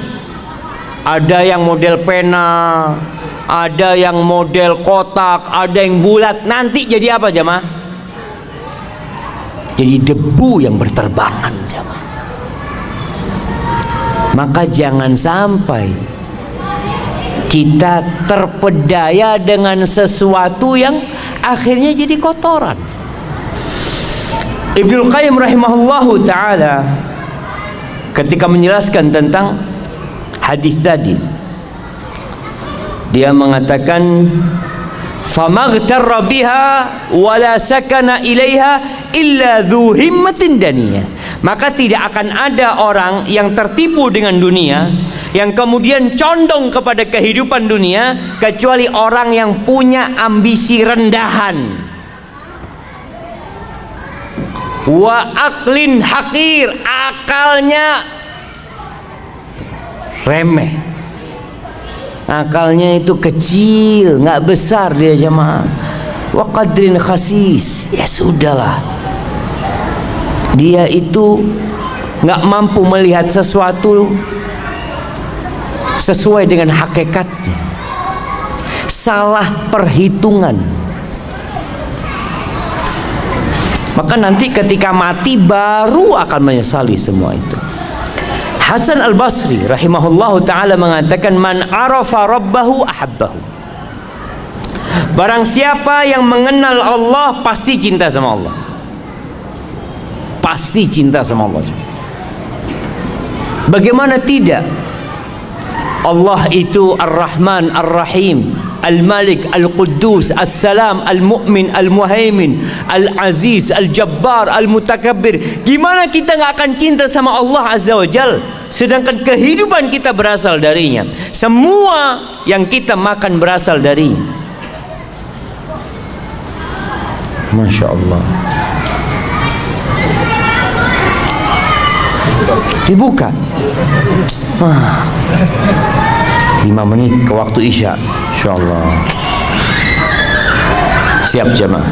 B: Ada yang model pena, ada yang model kotak, ada yang bulat. Nanti jadi apa jemaah? Jadi debu yang berterbangan jemaah. Maka jangan sampai kita terpedaya dengan sesuatu yang akhirnya jadi kotoran. Ibnu Qayyim rahimahullahu ta'ala ketika menjelaskan tentang hadis tadi, dia mengatakan famaghtarra biha wala sakana ilaiha illa dhu himmatin daniyah. Maka tidak akan ada orang yang tertipu dengan dunia, yang kemudian condong kepada kehidupan dunia, kecuali orang yang punya ambisi rendahan. Wa aqlin hakir, akalnya remeh, akalnya itu kecil, nggak besar dia jemaah. Wa qadrin khasis, ya sudahlah, dia itu nggak mampu melihat sesuatu sesuai dengan hakikatnya, salah perhitungan. Maka nanti ketika mati baru akan menyesali semua itu. Hasan al-Basri rahimahullahu ta'ala mengatakan man arafa rabbahu ahabbahu. Barang siapa yang mengenal Allah pasti cinta sama Allah, pasti cinta sama Allah. Bagaimana tidak? Allah itu Ar-Rahman Ar-Rahim, Al-Malik, Al-Quddus, As-Salam, Al-Mu'min, Al-Muhaimin, Al-Aziz, Al-Jabbar, Al-Mutakabbir. Gimana kita nggak akan cinta sama Allah Azza wa Jal, sedangkan kehidupan kita berasal darinya, semua yang kita makan berasal darinya. Masya Allah. Dibuka 5 menit ke waktu Isya, insyaallah. Siap jemaah,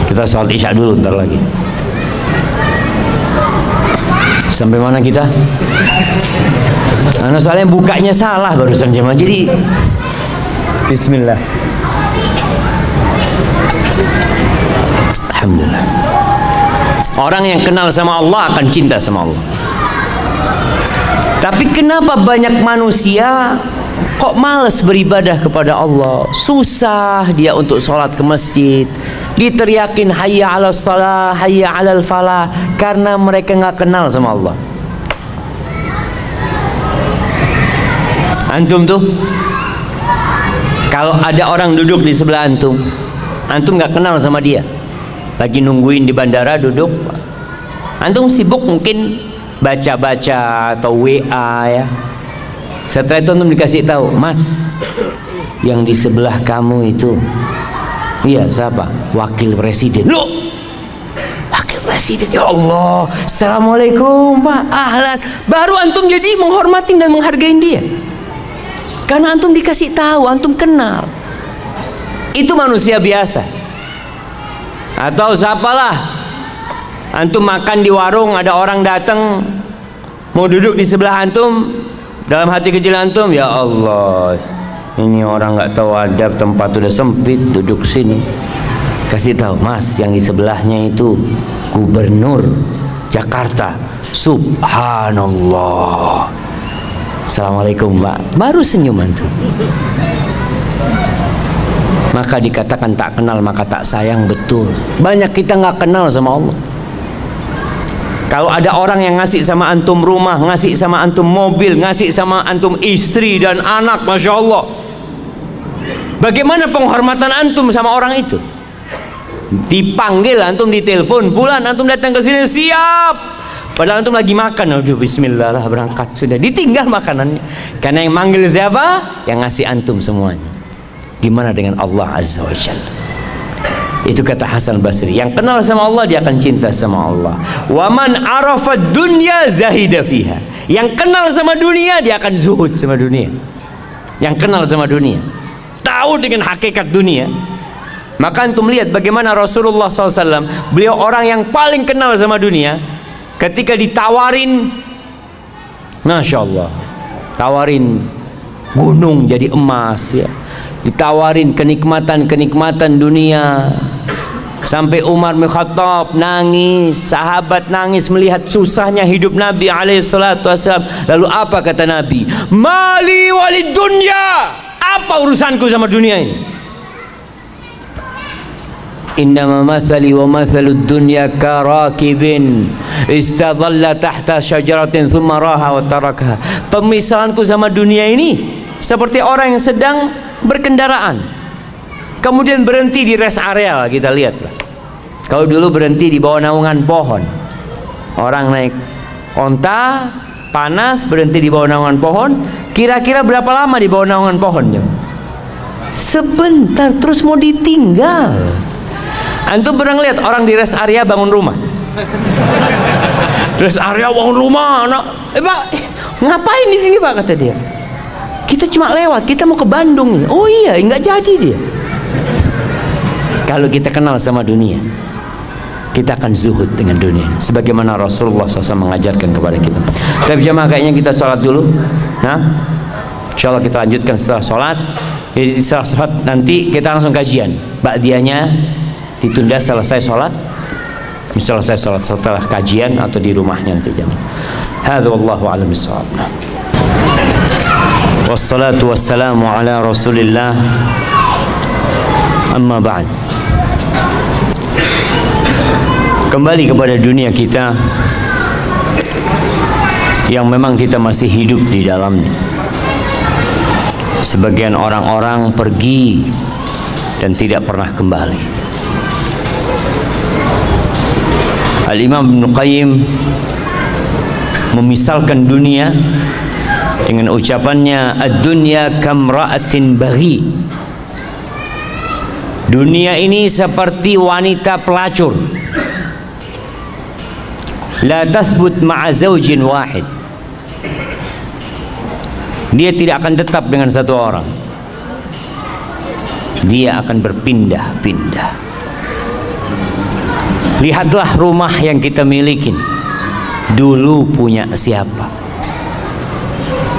B: kita sholat Isya dulu ntar lagi. Sampai mana kita? Karena soalnya bukanya salah barusan jemaah, jadi bismillah. Alhamdulillah. Orang yang kenal sama Allah akan cinta sama Allah. Tapi kenapa banyak manusia kok malas beribadah kepada Allah? Susah dia untuk sholat ke masjid, diteriakin hayya ala salah, hayya ala falah, karena mereka nggak kenal sama Allah. Antum tuh, kalau ada orang duduk di sebelah antum, antum nggak kenal sama dia, lagi nungguin di bandara duduk, antum sibuk mungkin baca-baca atau WA ya. Setelah itu antum dikasih tahu, Mas, yang di sebelah kamu itu, iya siapa? Wakil Presiden. Loh, Wakil Presiden, ya Allah, Assalamualaikum Pak, ahlan. Baru antum jadi menghormatin dan menghargai dia, karena antum dikasih tahu, antum kenal. Itu manusia biasa. Atau siapalah, antum makan di warung, ada orang datang mau duduk di sebelah antum, dalam hati kecil antum, ya Allah, ini orang nggak tahu adab, tempat udah sempit, duduk sini. Kasih tahu, Mas, yang di sebelahnya itu Gubernur Jakarta. Subhanallah. Assalamualaikum Pak. Baru senyum antum. Maka dikatakan tak kenal maka tak sayang. Betul. Banyak kita nggak kenal sama Allah. Kalau ada orang yang ngasih sama antum rumah, ngasih sama antum mobil, ngasih sama antum istri dan anak, Masya Allah, bagaimana penghormatan antum sama orang itu? Dipanggil antum, ditelepon, bulan antum datang ke sini, siap, padahal antum lagi makan. Aduh, bismillah lah, berangkat sudah, ditinggal makanannya. Karena yang manggil siapa? Yang ngasih antum semuanya. Gimana dengan Allah Azza wa Jalla? Itu kata Hasan Basri, yang kenal sama Allah dia akan cinta sama Allah. Wa man arafa dunya zahida fiha. Yang kenal sama dunia dia akan zuhud sama dunia. Yang kenal sama dunia, tahu dengan hakikat dunia. Maka antum lihat bagaimana Rasulullah SAW, beliau orang yang paling kenal sama dunia. Ketika ditawarin, Masya Allah, tawarin gunung jadi emas ya, ditawarin kenikmatan-kenikmatan dunia, sampai Umar bin Khattab nangis, sahabat nangis melihat susahnya hidup Nabi SAW. Lalu apa kata Nabi? Mali walid dunya, apa urusanku sama dunia ini? Innama mathali wa mathalud dunya karakibin istadhalla tahta syajaratin thumma raha wa tarakaha. Pemisahanku sama dunia ini seperti orang yang sedang berkendaraan, kemudian berhenti di rest area. Kita lihatlah, kalau dulu berhenti di bawah naungan pohon, orang naik onta panas berhenti di bawah naungan pohon, kira-kira berapa lama di bawah naungan pohon? Sebentar, terus mau ditinggal. Antum pernah lihat orang di rest area bangun rumah? Rest area bangun rumah, anak, Pak, ngapain di sini Pak? Kata dia, kita cuma lewat, kita mau ke Bandung. Oh iya, nggak jadi dia. Kalau kita kenal sama dunia, kita akan zuhud dengan dunia, sebagaimana Rasulullah SAW mengajarkan kepada kita. Tapi jamaah, kayaknya kita sholat dulu. Nah, insya Allah kita lanjutkan setelah sholat. Jadi setelah sholat nanti kita langsung kajian. Ba'diyahnya ditunda selesai sholat. Selesai sholat setelah kajian atau di rumahnya nanti jamaah. Hadza wallahu a'lam bissawab. Wassalatu wassalamu ala Rasulillah. Amma ba'd. Kembali kepada dunia kita yang memang kita masih hidup di dalamnya. Sebagian orang-orang pergi dan tidak pernah kembali. Al-Imam Ibnu Qayyim memisalkan dunia dengan ucapannya, ad-dunya kamra'atin baghi. Dunia ini seperti wanita pelacur, la tathbut ma'a zawjin wahid. Dia tidak akan tetap dengan satu orang, dia akan berpindah-pindah. Lihatlah rumah yang kita miliki, dulu punya siapa?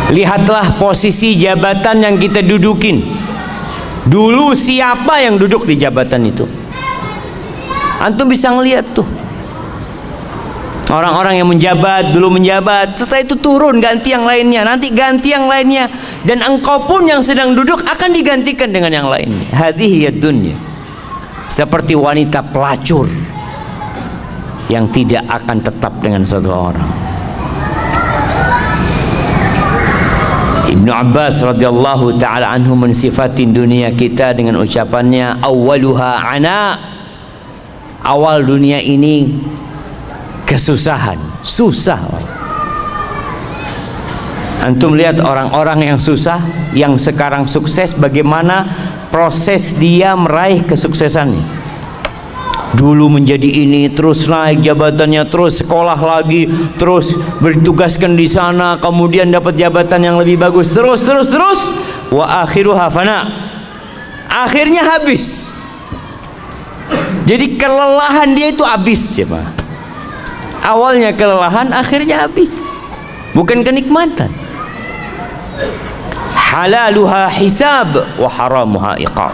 B: Lihatlah posisi jabatan yang kita dudukin, dulu siapa yang duduk di jabatan itu? Antum bisa ngelihat tuh, orang-orang yang menjabat, dulu menjabat, setelah itu turun ganti yang lainnya, nanti ganti yang lainnya, dan engkau pun yang sedang duduk akan digantikan dengan yang lainnya. Hadhihi ad-dunya, seperti wanita pelacur yang tidak akan tetap dengan satu orang. Ibnu Abbas radhiyallahu taala anhu mensifatin dunia kita dengan ucapannya, awwaluha ana. Awal dunia ini kesusahan, susah. Antum lihat orang-orang yang susah, yang sekarang sukses, bagaimana proses dia meraih kesuksesannya. Dulu menjadi ini, terus naik jabatannya, terus sekolah lagi, terus bertugaskan di sana, kemudian dapat jabatan yang lebih bagus, terus wa akhiruha fana. Akhirnya habis. Jadi kelelahan dia itu habis, siapa? Awalnya kelelahan, akhirnya habis. Bukan kenikmatan. Halaluha hisab wa haramuha iqab.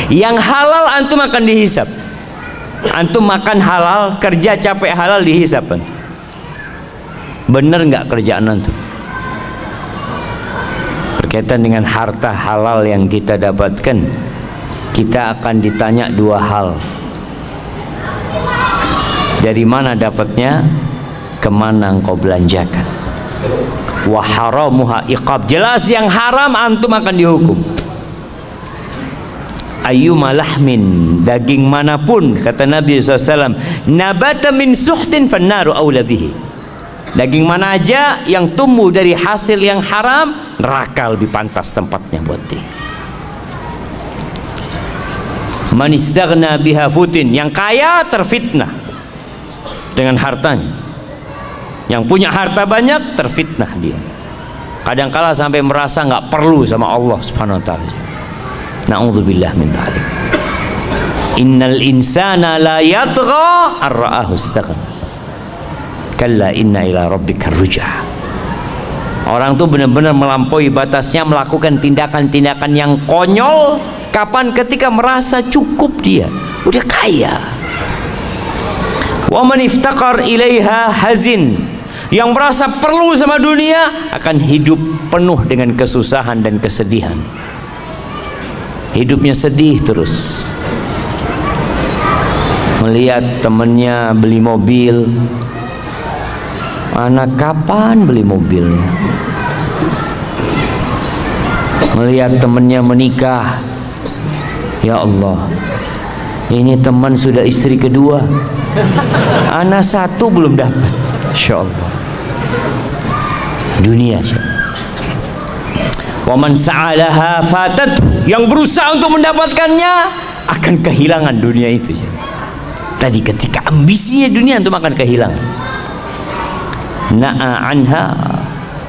B: Yang halal antum akan dihisab. Antum makan halal, kerja capek halal, dihisab. Bener nggak kerjaan antum? Berkaitan dengan harta halal yang kita dapatkan, kita akan ditanya dua hal. Dari mana dapatnya, kemana engkau belanjakan. Wa haramuha iqab. Jelas yang haram antum akan dihukum. Ayyuma lahmin, daging manapun, kata Nabi SAW, nabata min suhtin fannaru awla bihi. Daging mana aja yang tumbuh dari hasil yang haram, neraka lebih pantas tempatnya buat dia. Man istaghna biha futin, yang kaya terfitnah dengan hartanya. Yang punya harta banyak terfitnah dia. Kadangkala sampai merasa nggak perlu sama Allah Subhanahu wa taala. Na'udzubillah min dzalik. Innal insana la yatgha ar-ra'ahu istaghna. Kalla inna ila rabbika ruj'a. Orang tuh benar-benar melampaui batasnya, melakukan tindakan-tindakan yang konyol. Kapan? Ketika merasa cukup, dia udah kaya. Wa man iftaqar ilaiha hazin. Yang merasa perlu sama dunia akan hidup penuh dengan kesusahan dan kesedihan. Hidupnya sedih terus. Melihat temannya beli mobil, anak kapan beli mobilnya? Melihat temannya menikah, ya Allah, ini teman sudah istri kedua, anak satu belum dapat. Insya Allah. Dunia. Waman sa'alaha fatat, yang berusaha untuk mendapatkannya akan kehilangan dunia itu. Tadi ketika ambisinya dunia itu akan kehilangan. Na'a anha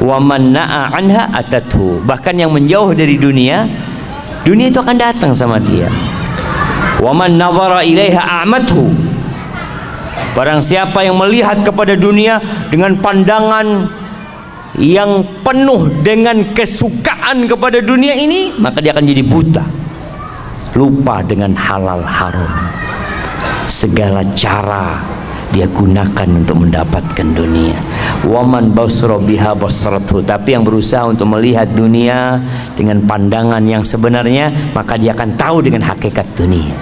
B: waman na'a anha atathu. Bahkan yang menjauh dari dunia, dunia itu akan datang sama dia. Waman nazara ilaiha a'mathu. Barang siapa yang melihat kepada dunia dengan pandangan yang penuh dengan kesukaan kepada dunia ini, maka dia akan jadi buta, lupa dengan halal haram. Segala cara dia gunakan untuk mendapatkan dunia. Waman basra biha basratuhu. Tapi yang berusaha untuk melihat dunia dengan pandangan yang sebenarnya, maka dia akan tahu dengan hakikat dunia.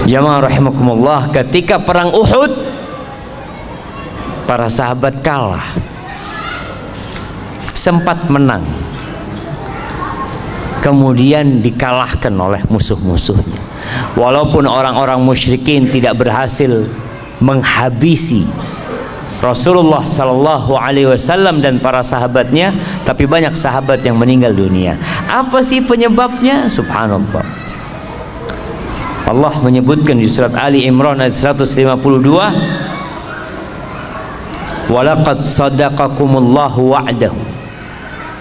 B: Jamaah rahimakumullah, ketika perang Uhud, para sahabat kalah. sempat menang, kemudian dikalahkan oleh musuh-musuhnya. Walaupun orang-orang musyrikin tidak berhasil menghabisi Rasulullah Sallallahu Alaihi Wasallam dan para sahabatnya, tapi banyak sahabat yang meninggal dunia. Apa sih penyebabnya? Subhanallah. Allah menyebutkan di surat Ali Imran ayat 152, walaqad sadaqakumullahu wa'dahu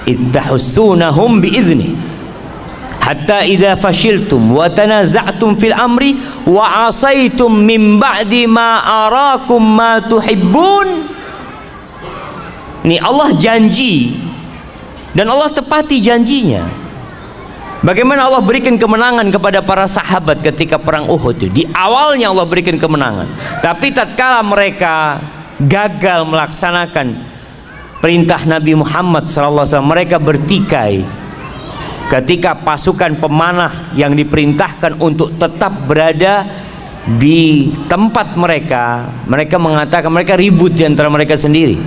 B: ittahussunahum bi'idhnih hatta idza fashiltum wa tanaza'tum fil amri wa 'asaitum min ba'di ma arakum ma tuhibbun. Ini Allah janji dan Allah tepati janjinya. Bagaimana Allah berikan kemenangan kepada para sahabat ketika perang Uhud itu? Di awalnya Allah berikan kemenangan, tapi tatkala mereka gagal melaksanakan perintah Nabi Muhammad SAW, mereka bertikai. Ketika pasukan pemanah yang diperintahkan untuk tetap berada di tempat mereka, mereka mengatakan, mereka ribut di antara mereka sendiri.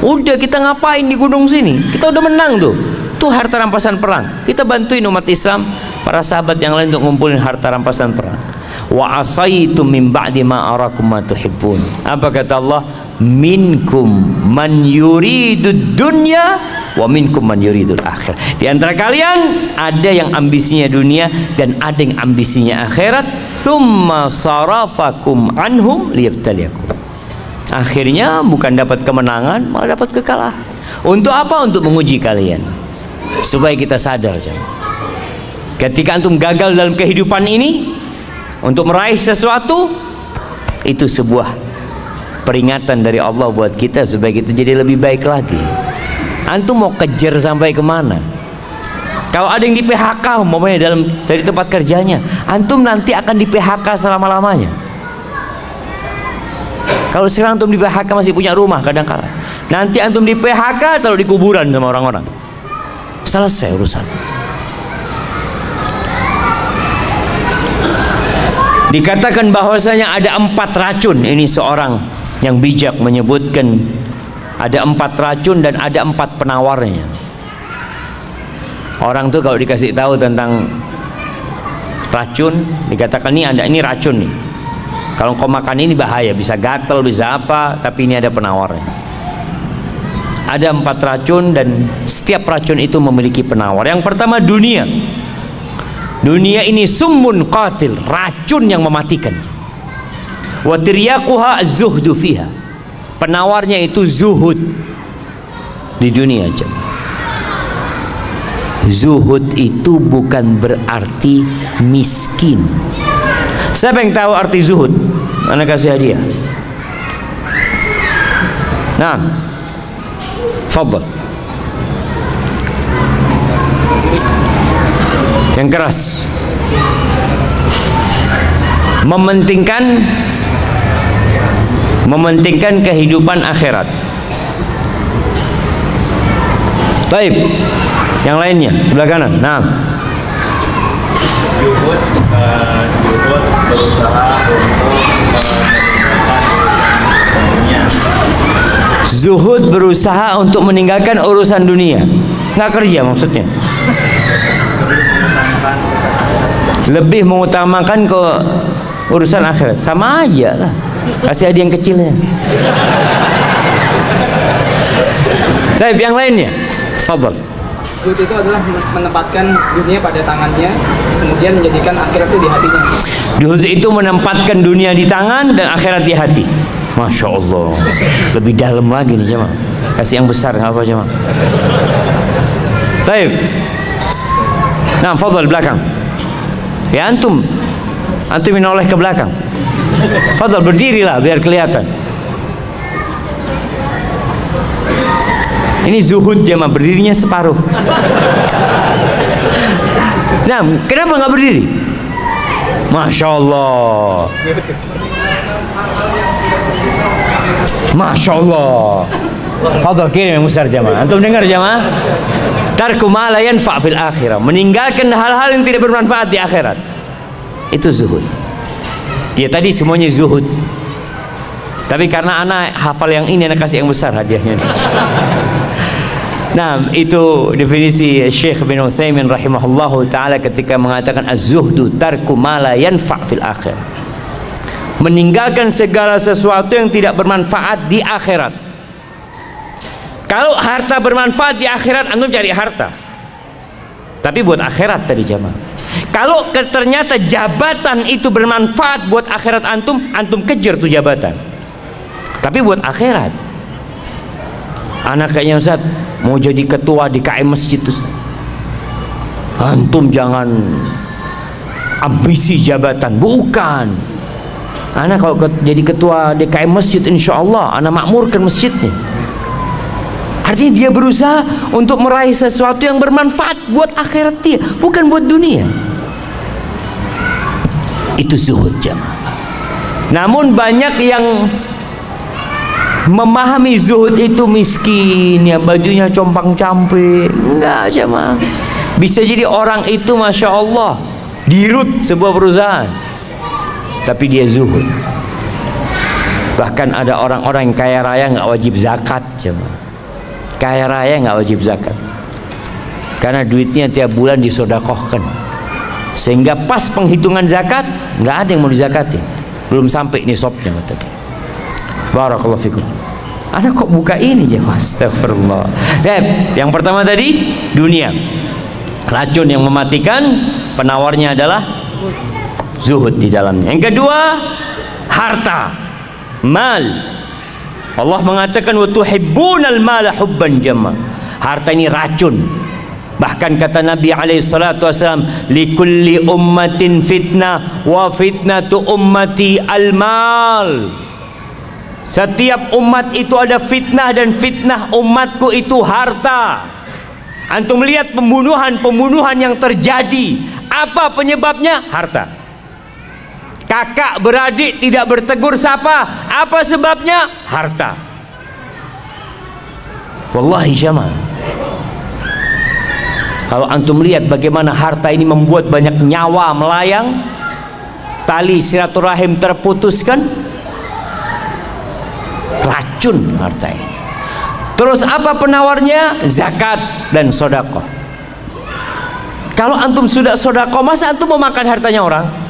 B: Udah, kita ngapain di gunung sini? Kita udah menang tuh. Itu harta rampasan perang. Kita bantuin umat Islam, para sahabat yang lain untuk ngumpulin harta rampasan perang. Wa asaitum min ba'di ma arakum ma tuhibbun. Apa kata Allah? Minkum man yuridud dunya wa minkum man yuridul akhir. Di antara kalian ada yang ambisinya dunia dan ada yang ambisinya akhirat. Tsumma sarafakum anhum liyabtaliyakum. Akhirnya bukan dapat kemenangan, malah dapat kekalahan. Untuk apa? Untuk menguji kalian, supaya kita sadar, ketika antum gagal dalam kehidupan ini untuk meraih sesuatu, itu sebuah peringatan dari Allah buat kita supaya kita jadi lebih baik lagi. Antum mau kejar sampai kemana? Kalau ada yang di PHK umpamanya dari tempat kerjanya, antum nanti akan di PHK selama-lamanya. Kalau sekarang antum di PHK masih punya rumah, kadang-kala nanti antum di PHK taruh di kuburan sama orang-orang, selesai urusan. Dikatakan bahwasanya ada 4 racun. Ini seorang yang bijak menyebutkan ada 4 racun dan ada 4 penawarnya. Orang tuh kalau dikasih tahu tentang racun, dikatakan ini racun nih. Kalau kau makan ini bahaya, bisa gatel, bisa apa, tapi ini ada penawarnya. Ada 4 racun dan setiap racun itu memiliki penawar. Yang pertama dunia. Dunia ini summun qatil, racun yang mematikan. Wa tiryaquha az-zuhdu fiha. Penawarnya itu zuhud di dunia aja. Zuhud itu bukan berarti miskin. Siapa yang tahu arti zuhud? Ana kasih hadiah. Nah, fadhal. Yang keras. Mementingkan kehidupan akhirat. Baik. Yang lainnya sebelah kanan. Nah.
A: Zuhud berusaha untuk meninggalkan dunia.
B: Zuhud berusaha untuk meninggalkan urusan dunia. Nggak kerja maksudnya. Lebih mengutamakan ke urusan akhirat. Sama aja lah. Kasih hadiah yang kecilnya. Tapi yang lainnya, fadhal.
C: Zuhud itu adalah menempatkan dunia pada tangannya, kemudian menjadikan akhirat itu di hatinya.
B: Zuhud itu menempatkan dunia di tangan dan akhirat di hati. Masya Allah. Lebih dalam lagi nih jemaah. Kasih yang besar nggak apa jemaah. Baik. Nah, fadhal belakang. Ya antum menoleh ke belakang. Fadhal berdirilah biar kelihatan. Ini zuhud jemaah, berdirinya separuh. Nah, kenapa nggak berdiri? Masya Allah. Masya Allah. Fadhal kirim yang besar jemaah. Antum dengar jemaah? Tarku ma la yanfa' fil akhirah. Meninggalkan hal-hal yang tidak bermanfaat di akhirat. Itu zuhud. Dia tadi semuanya zuhud. Tapi karena anak hafal yang ini, anak kasih yang besar hadiahnya. Nah, itu definisi Syekh bin Utsaimin rahimahullahu taala ketika mengatakan az-zuhdu tarku ma la yanfa' fil akhir. Meninggalkan segala sesuatu yang tidak bermanfaat di akhirat. Kalau harta bermanfaat di akhirat, antum cari harta. Tapi buat akhirat tadi jamaah. Kalau ternyata jabatan itu bermanfaat buat akhirat antum, antum kejar tuh jabatan. Tapi buat akhirat. Anak kayaknya Ustaz mau jadi ketua di KM masjid Ustaz. Antum jangan ambisi jabatan, bukan. Anak kalau jadi ketua DKM masjid, insya Allah anak makmurkan masjidnya. Artinya dia berusaha untuk meraih sesuatu yang bermanfaat buat akhirat dia, bukan buat dunia. Itu zuhud jamaah. Namun banyak yang memahami zuhud itu miskin, ya bajunya compang-camping. Enggak jamaah. Bisa jadi orang itu masya Allah dirut sebuah perusahaan, tapi dia zuhud. Bahkan ada orang-orang yang kaya raya nggak wajib zakat jamaah. Kaya raya nggak wajib zakat karena duitnya tiap bulan disodakohkan, sehingga pas penghitungan zakat nggak ada yang mau dizakatin, belum sampai nisabnya kata dia. Barakallahu fikum. Anak kok buka ini ya, astagfirullah. Yang pertama tadi dunia, racun yang mematikan, penawarnya adalah zuhud di dalamnya. Yang kedua harta, mal. Allah mengatakan wa tuhibbunal mala hubban jamma. Harta ini racun. Bahkan kata Nabi alaihi salatu wasallam, likulli ummatin fitnah wa fitnatu ummati al-mal. Setiap umat itu ada fitnah, dan fitnah umatku itu harta. Antum lihat pembunuhan yang terjadi, apa penyebabnya? Harta. Kakak beradik tidak bertegur sapa, apa sebabnya? Harta. Wallahi jamaah, kalau antum lihat bagaimana harta ini membuat banyak nyawa melayang, tali silaturahim terputuskan, racun harta ini. Terus apa penawarnya? Zakat dan sodako. Kalau antum sudah sodako, masa antum mau makan hartanya orang?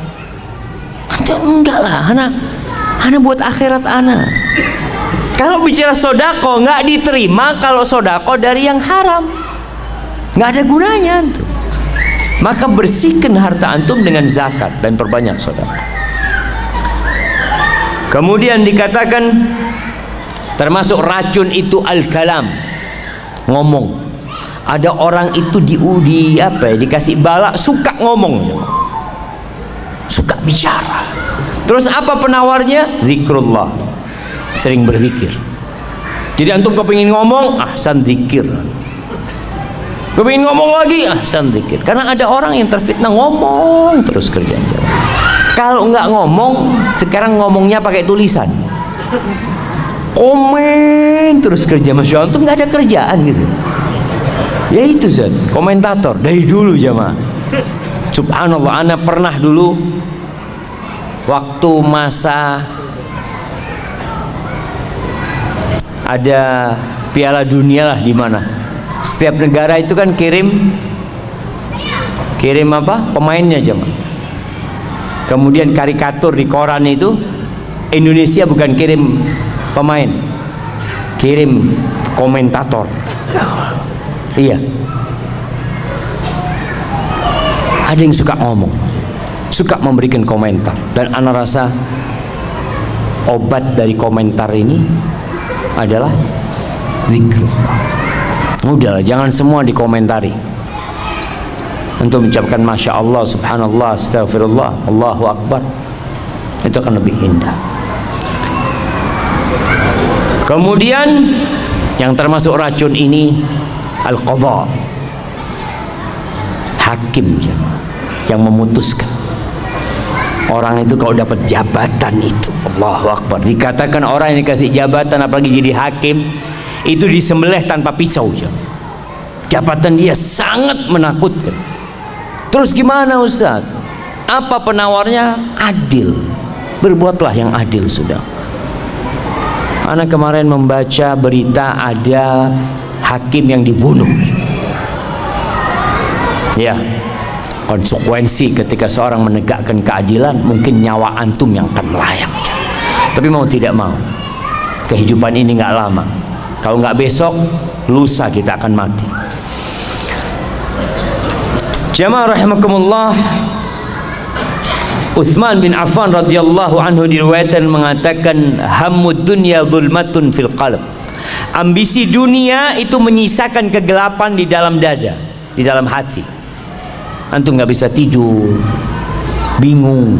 B: Enggak lah, anak buat akhirat anak. Kalau bicara sodako nggak diterima kalau sodako dari yang haram, nggak ada gunanya antum. Maka bersihkan harta antum dengan zakat dan perbanyak sodako. Kemudian dikatakan termasuk racun itu al-kalam, ngomong. Ada orang itu dikasih bala, suka ngomong, suka bicara. Terus apa penawarnya? Zikrullah, sering berzikir. Jadi antum kepingin ngomong, ahsan zikir. Kepingin ngomong lagi, ahsan zikir. Karena ada orang yang terfitnah ngomong terus kerjanya. Kalau nggak ngomong, sekarang ngomongnya pakai tulisan, komen terus kerja. Masya Allah, antum nggak ada kerjaan gitu. Ya itu Zat, komentator dari dulu jamaah. Subhanallah, ana pernah dulu waktu masa ada Piala Dunia lah, di mana setiap negara itu kan kirim apa pemainnya jemaah. Kemudian karikatur di koran itu, Indonesia bukan kirim pemain, kirim komentator. Iya, ada yang suka ngomong, suka memberikan komentar, dan ana rasa obat dari komentar ini adalah zikr. Udahlah, jangan semua dikomentari. Untuk mengucapkan masya Allah, subhanallah, astagfirullah, Allahu akbar, itu akan lebih indah. Kemudian yang termasuk racun ini al-qadha, hakim yang memutuskan. Orang itu kalau dapat jabatan itu, Allahu akbar, dikatakan orang yang dikasih jabatan apalagi jadi hakim itu disembelih tanpa pisau. Jabatan dia sangat menakutkan. Terus gimana Ustaz? Apa penawarnya? Adil. Berbuatlah yang adil sudah. Anak kemarin membaca berita ada hakim yang dibunuh. Ya, konsekuensi ketika seorang menegakkan keadilan, mungkin nyawa antum yang akan melayang. Tapi mau tidak mau, kehidupan ini nggak lama. Kalau nggak besok, lusa kita akan mati. Jamaah rahimakumullah, Utsman bin Affan radhiyallahu anhu diriwayatkan mengatakan, hammud dunya zulmatun fil qalb. Ambisi dunia itu menyisakan kegelapan di dalam dada, di dalam hati. Antum nggak bisa tidur, bingung.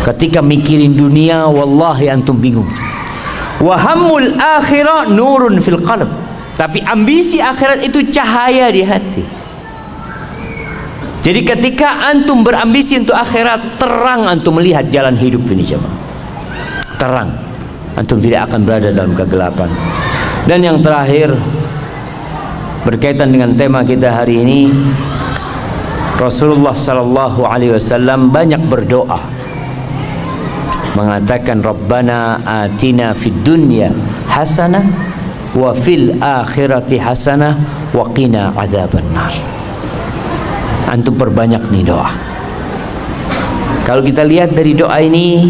B: Ketika mikirin dunia, wallahi antum bingung. Wa hammul akhirah nurun fil qalb. Tapi ambisi akhirat itu cahaya di hati. Jadi ketika antum berambisi untuk akhirat, terang antum melihat jalan hidup ini jemaah. Terang. Antum tidak akan berada dalam kegelapan. Dan yang terakhir, berkaitan dengan tema kita hari ini, Rasulullah sallallahu alaihi wasallam banyak berdoa, mengatakan Rabbana atina fid dunya hasanah wa fil akhirati hasanah wa qina adzabannar. Antum perbanyak nih doa. Kalau kita lihat dari doa ini,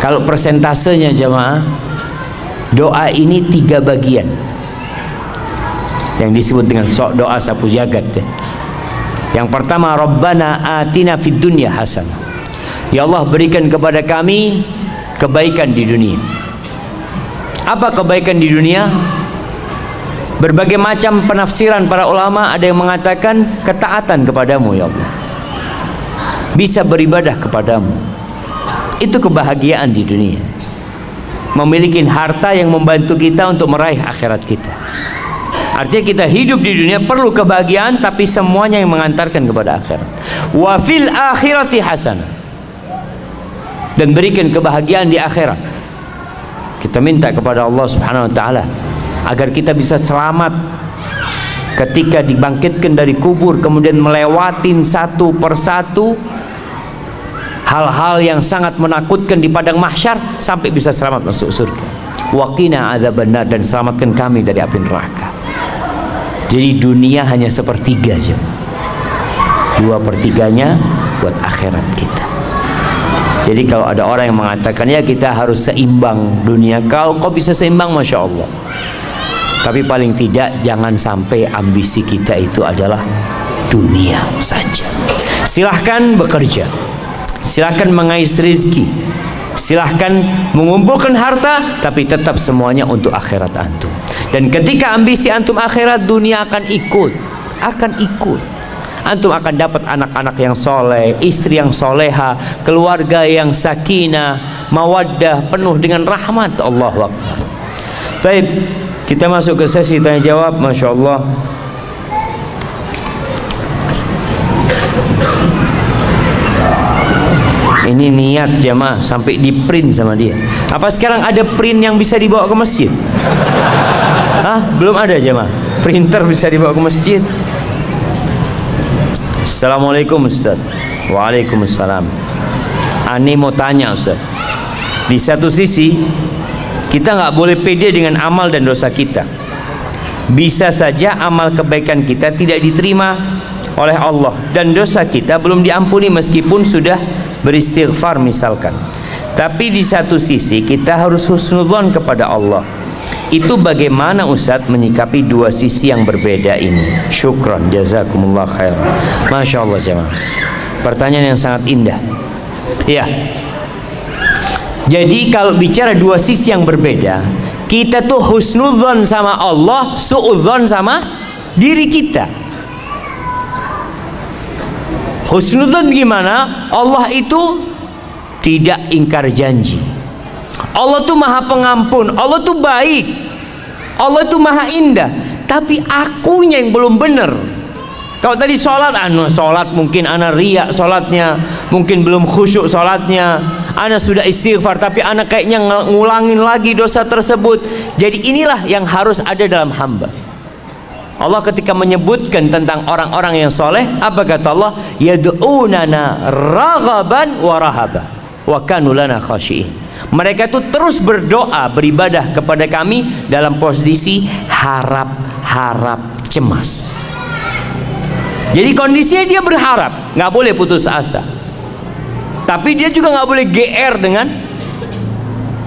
B: kalau persentasenya jemaah, doa ini 3 bagian yang disebut dengan doa sapu jagat. Yang pertama, Rabbana atina fid dunya hasanah. Ya Allah, berikan kepada kami kebaikan di dunia. Apa kebaikan di dunia? Berbagai macam penafsiran para ulama. Ada yang mengatakan ketaatan kepadamu ya Allah, bisa beribadah kepadamu. Itu kebahagiaan di dunia. Memiliki harta yang membantu kita untuk meraih akhirat kita. Artinya kita hidup di dunia perlu kebahagiaan, tapi semuanya yang mengantarkan kepada akhirat. Wa fil akhirati hasanah. Dan berikan kebahagiaan di akhirat. Kita minta kepada Allah Subhanahu wa taala agar kita bisa selamat ketika dibangkitkan dari kubur, kemudian melewatin satu persatu hal-hal yang sangat menakutkan di padang mahsyar sampai bisa selamat masuk surga. Wa qina adzabannar, dan selamatkan kami dari api neraka. Jadi dunia hanya sepertiga aja, 2/3-nya buat akhirat kita. Jadi kalau ada orang yang mengatakan ya kita harus seimbang dunia, kau bisa seimbang, masya Allah. Tapi paling tidak jangan sampai ambisi kita itu adalah dunia saja. Silahkan bekerja, silahkan mengais rezeki, silahkan mengumpulkan harta, tapi tetap semuanya untuk akhirat antum. Dan ketika ambisi antum akhirat, dunia akan ikut. Antum akan dapat anak-anak yang soleh, istri yang soleha, keluarga yang sakinah, mawaddah, penuh dengan rahmat. Allahu Akbar. Baik, kita masuk ke sesi tanya jawab. Masya Allah. Ini niat jamaah sampai di print sama dia. Apa sekarang ada print yang bisa dibawa ke masjid? Hah? Belum ada jamaah. Printer bisa dibawa ke masjid. Assalamualaikum Ustaz. Waalaikumsalam. Ani mau tanya Ustaz. Di satu sisi kita nggak boleh pede dengan amal dan dosa kita. Bisa saja amal kebaikan kita tidak diterima oleh Allah dan dosa kita belum diampuni meskipun sudah beristighfar misalkan. Tapi di satu sisi kita harus husnudzon kepada Allah. Itu bagaimana Ustadz menyikapi dua sisi yang berbeda ini? Syukron, jazakumullah khair. Masya Allah jemaah. Pertanyaan yang sangat indah. Ya. Jadi kalau bicara dua sisi yang berbeda, kita tuh husnudzon sama Allah, suudzon sama diri kita. Husnudzon gimana? Allah itu tidak ingkar janji. Allah tuh maha pengampun, Allah tuh baik, Allah tuh maha indah. Tapi akunya yang belum benar. Kalau tadi sholat, sholat mungkin ana riya sholatnya, mungkin belum khusyuk sholatnya, ana sudah istighfar tapi ana kayaknya ngulangin lagi dosa tersebut. Jadi inilah yang harus ada dalam hamba. Allah ketika menyebutkan tentang orang-orang yang soleh, apa kata Allah? Yad'unana raghaban wa rahaba wa kanu lana khashiin. Mereka itu terus berdoa, beribadah kepada kami dalam posisi harap-harap cemas. Jadi kondisinya dia berharap, nggak boleh putus asa. Tapi dia juga nggak boleh GR dengan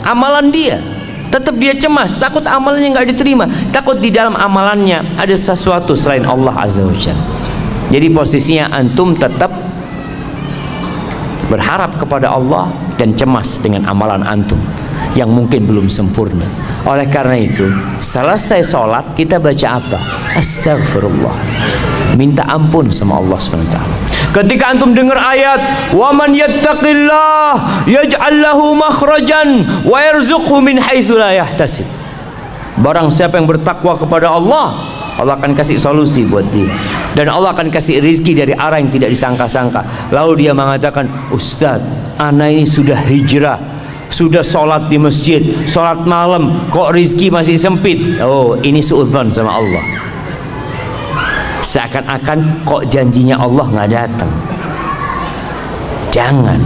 B: amalan dia. Tetap dia cemas, takut amalannya nggak diterima, takut di dalam amalannya ada sesuatu selain Allah Azza wa Jalla. Jadi posisinya antum tetap berharap kepada Allah dan cemas dengan amalan antum yang mungkin belum sempurna. Oleh karena itu, selesai sholat kita baca apa? Astagfirullah, minta ampun sama Allah SWT. Ketika antum dengar ayat wa man yattaqillah yaj'al lahu makhrajan wa yarzuqhu min haitsu la yahtasib, barang siapa yang bertakwa kepada Allah, Allah akan kasih solusi buat dia, dan Allah akan kasih rizki dari arah yang tidak disangka-sangka. Lalu dia mengatakan, Ustadz, ana ini sudah hijrah, sudah sholat di masjid, sholat malam, kok rizki masih sempit. Oh, ini suudzon sama Allah. Seakan-akan kok janjinya Allah nggak datang. Jangan.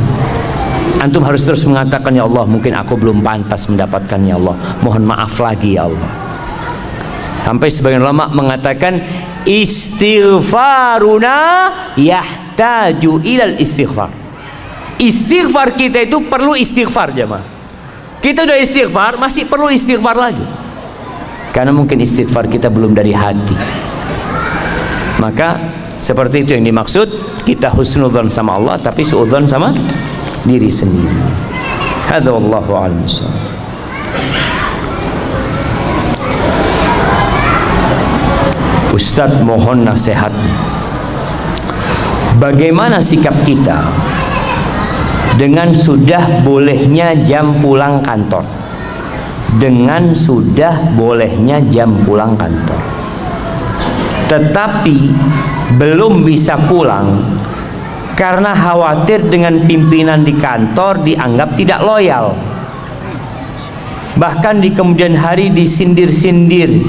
B: Antum harus terus mengatakan, ya Allah, mungkin aku belum pantas mendapatkan, ya Allah, mohon maaf lagi ya Allah. Sampai sebagian ulama mengatakan istighfaruna yahtaju ilal istighfar. Istighfar kita itu perlu istighfar, jemaah. Kita udah istighfar, masih perlu istighfar lagi. Karena mungkin istighfar kita belum dari hati. Maka seperti itu yang dimaksud, kita husnudzon sama Allah tapi suudzon sama diri sendiri. Hadza wallahu a'lam. Ustadz, mohon nasihat. Bagaimana sikap kita dengan sudah bolehnya jam pulang kantor? Dengan sudah bolehnya jam pulang kantor, tetapi belum bisa pulang karena khawatir dengan pimpinan di kantor dianggap tidak loyal. Bahkan di kemudian hari disindir-sindir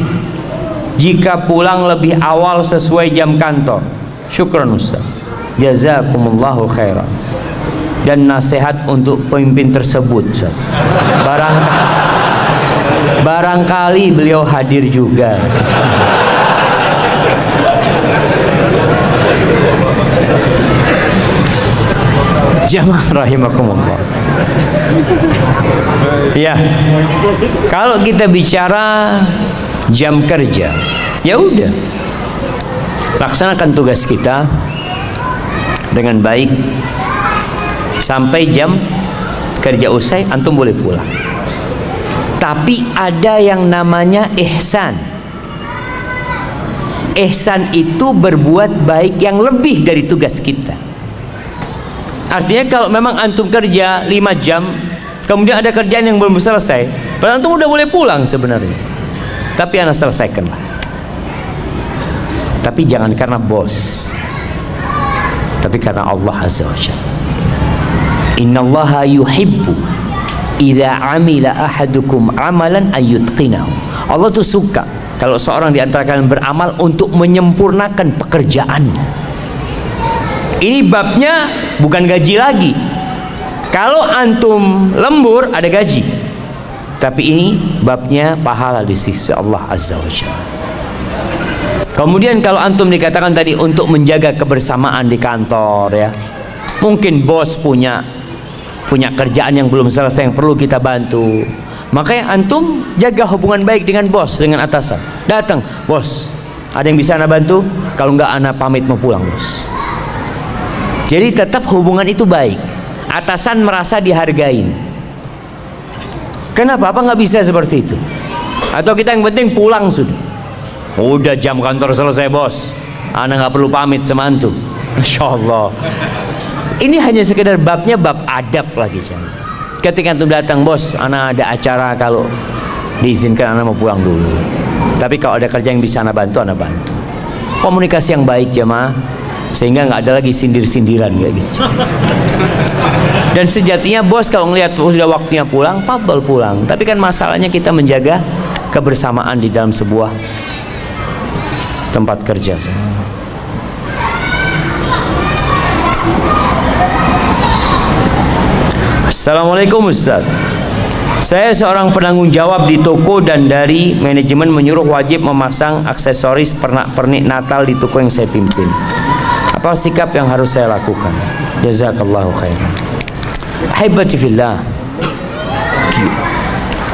B: jika pulang lebih awal sesuai jam kantor. Syukran Ustaz, jazakumullahu khairan. Dan nasihat untuk pemimpin tersebut, Ustaz, barangkali beliau hadir juga. Jamaah rahimakumullah. Ya, kalau kita bicara jam kerja, ya udah, laksanakan tugas kita dengan baik sampai jam kerja usai, antum boleh pulang. Tapi ada yang namanya ihsan. Ihsan itu berbuat baik yang lebih dari tugas kita. Artinya kalau memang antum kerja 5 jam, kemudian ada kerjaan yang belum selesai, padahal antum udah boleh pulang sebenarnya, tapi anda selesaikanlah. Tapi jangan karena bos, tapi karena Allah Azza wa Jalla. Innallaha yuhibbu idza amila ahadukum amalan ayyutqinahu. Allah tuh suka kalau seorang di antara kalian beramal untuk menyempurnakan pekerjaannya. Ini babnya bukan gaji lagi. Kalau antum lembur ada gaji, tapi ini babnya pahala di sisi Allah Azza wa Jalla. Kemudian kalau antum dikatakan tadi untuk menjaga kebersamaan di kantor, ya, mungkin bos punya kerjaan yang belum selesai yang perlu kita bantu, makanya antum jaga hubungan baik dengan bos, dengan atasan. Datang, bos, ada yang bisa anda bantu? Kalau enggak, anda pamit mau pulang, bos. Jadi tetap hubungan itu baik, atasan merasa dihargain. Kenapa? Apa nggak bisa seperti itu? Atau kita yang penting pulang sudah, udah jam kantor selesai bos, anda nggak perlu pamit sama antum. Masya Allah. Ini hanya sekedar babnya bab adab lagi. Ketika antum datang, bos, ana ada acara, kalau diizinkan ana mau pulang dulu. Tapi kalau ada kerja yang bisa ana bantu, ana bantu. Komunikasi yang baik, jemaah, sehingga nggak ada lagi sindir-sindiran kayak gitu. Dan sejatinya bos kalau ngelihat sudah waktunya pulang, fadhol pulang. Tapi kan masalahnya kita menjaga kebersamaan di dalam sebuah tempat kerja. Assalamualaikum Ustaz. Saya seorang penanggung jawab di toko dan dari manajemen menyuruh wajib memasang aksesoris pernak-pernik Natal di toko yang saya pimpin. Apa sikap yang harus saya lakukan? Jazakallahu khairan. Ahibati fillah,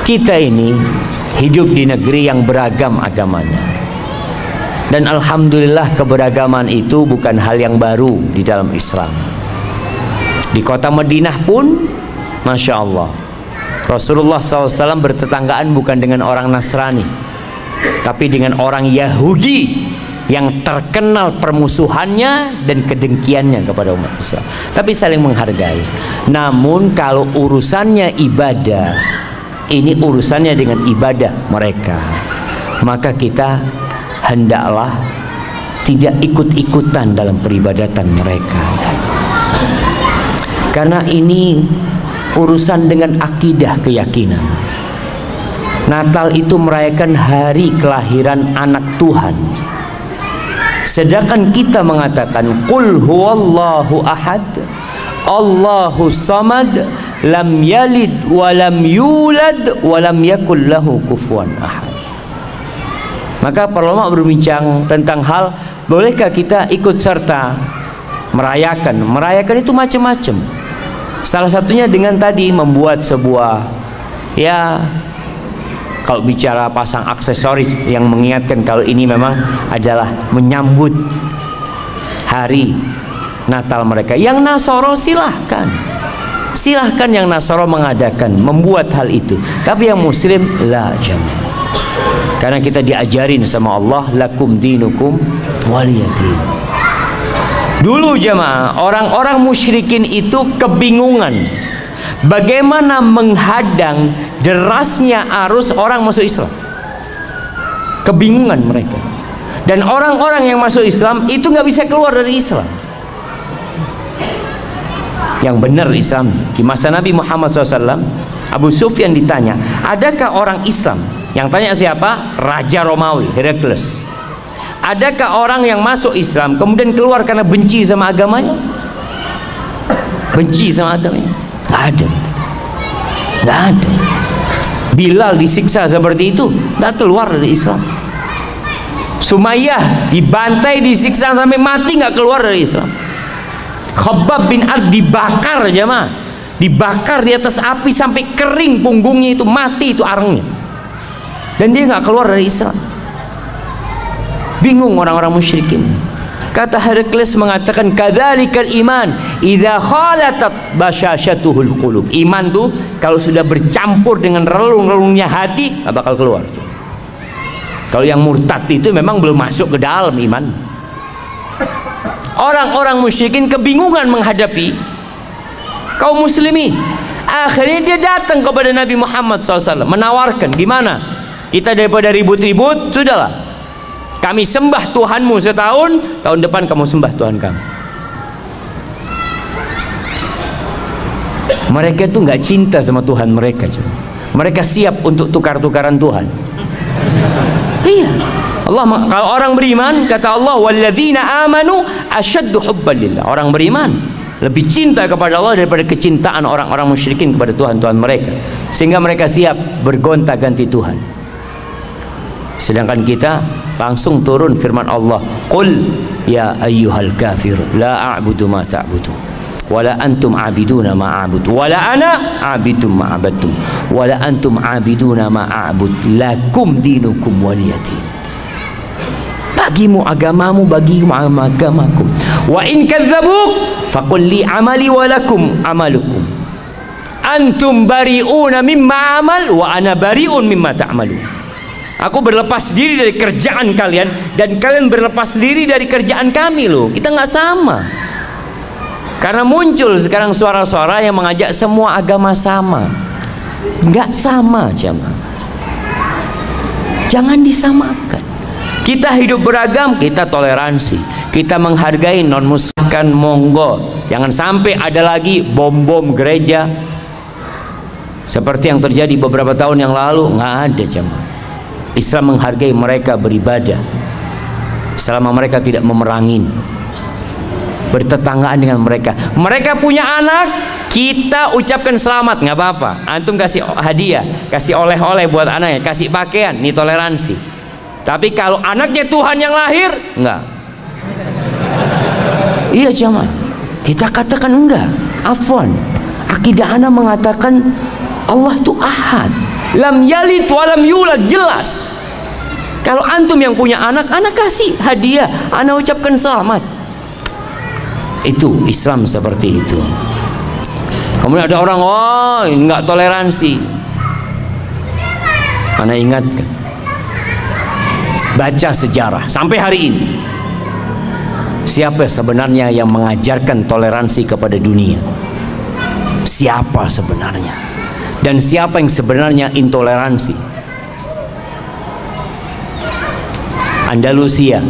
B: kita ini hidup di negeri yang beragam agamanya, dan alhamdulillah keberagaman itu bukan hal yang baru di dalam Islam. Di kota Madinah pun, Masya Allah, Rasulullah SAW bertetanggaan bukan dengan orang Nasrani, tapi dengan orang Yahudi yang terkenal permusuhannya dan kedengkiannya kepada umat Islam, tapi saling menghargai. Namun kalau urusannya ibadah, ini urusannya dengan ibadah mereka, maka kita hendaklah tidak ikut-ikutan dalam peribadatan mereka, karena ini urusan dengan akidah, keyakinan. Natal itu merayakan hari kelahiran anak Tuhan, sedangkan kita mengatakan qul huwallahu ahad Allahu samad lam yalid wa lam yulad wa lam yakul lahu kufuwan ahad. Maka para ulama berbincang tentang hal bolehkah kita ikut serta merayakan. Merayakan itu macam-macam. Salah satunya dengan tadi membuat sebuah, ya, kalau bicara pasang aksesoris yang mengingatkan kalau ini memang adalah menyambut hari Natal mereka. Yang Nasoro silahkan yang Nasoro mengadakan, membuat hal itu. Tapi yang Muslim la jam'. Karena kita diajarin sama Allah, lakum dinukum waliyadin. Dulu jemaah, orang-orang musyrikin itu kebingungan bagaimana menghadang derasnya arus orang masuk Islam. Kebingungan mereka. Dan orang-orang yang masuk Islam itu nggak bisa keluar dari Islam. Yang benar Islam. Di masa Nabi Muhammad SAW, Abu Sufyan ditanya, adakah orang Islam? Yang tanya siapa? Raja Romawi, Herakles. Adakah orang yang masuk Islam kemudian keluar karena benci sama agamanya? Benci sama agamanya? Nggak ada. Nggak ada. Bilal disiksa seperti itu, nggak keluar dari Islam. Sumayyah dibantai, disiksa sampai mati, nggak keluar dari Islam. Khabbab bin Ard dibakar jemaah, dibakar di atas api sampai kering punggungnya itu, mati itu arangnya, dan dia nggak keluar dari Islam. Bingung orang-orang musyrikin. Kata Herakles mengatakan, kadzalikal iman idza khalatat basyashatuhul qulub. Iman tuh kalau sudah bercampur dengan relung-relungnya hati, nggak bakal keluar. Kalau yang murtad itu memang belum masuk ke dalam iman. Orang-orang musyrikin kebingungan menghadapi kaum muslimin. Akhirnya dia datang kepada Nabi Muhammad SAW menawarkan, gimana kita daripada ribut-ribut, sudahlah kami sembah Tuhanmu setahun, tahun depan kamu sembah Tuhan kami. Mereka tuh nggak cinta sama Tuhan mereka. Mereka siap untuk tukar-tukaran Tuhan. Iya. Allah, kalau orang beriman, kata Allah, walladzina amanu asyaddu hubban lillah. Orang beriman lebih cinta kepada Allah daripada kecintaan orang-orang musyrikin kepada Tuhan-Tuhan mereka, sehingga mereka siap bergonta-ganti Tuhan. Sedangkan kita langsung turun firman Allah, qul ya ayyuhal kafir la a'budu ma ta'budu wala antum a'biduna ma a'bud wala ana a'bidum ma abadtum wala antum a'biduna ma a'bud lakum dinukum waliyadin. Bagimu agamamu, bagimu agamaku. Wa in kadzabuk faqul li amali wa lakum amalukum antum bari'una mimma amal wa ana bari'un mimma ta'malun. Aku berlepas diri dari kerjaan kalian dan kalian berlepas diri dari kerjaan kami loh. Kita nggak sama. Karena muncul sekarang suara-suara yang mengajak semua agama sama. Nggak sama jemaah. Jangan disamakan. Kita hidup beragam, kita toleransi, kita menghargai non-muslim, kan monggo. Jangan sampai ada lagi bom-bom gereja seperti yang terjadi beberapa tahun yang lalu. Nggak ada jemaah. Islam menghargai mereka beribadah selama mereka tidak memerangin. bertetanggaan dengan mereka. Mereka punya anak, kita ucapkan selamat, nggak apa-apa. Antum kasih hadiah, kasih oleh-oleh buat anaknya, kasih pakaian, ini toleransi. Tapi kalau anaknya Tuhan yang lahir, enggak. Iya jamaah, kita katakan enggak. Afwan, akidah ana mengatakan Allah itu ahad, lam yalid walam yulad, jelas. Kalau antum yang punya anak, anak kasih hadiah, anak ucapkan selamat. Itu Islam seperti itu. Kemudian ada orang, oh enggak toleransi. Anak ingatkan, baca sejarah sampai hari ini, siapa sebenarnya yang mengajarkan toleransi kepada dunia? Siapa sebenarnya? Dan siapa yang sebenarnya intoleransi? Andalusia,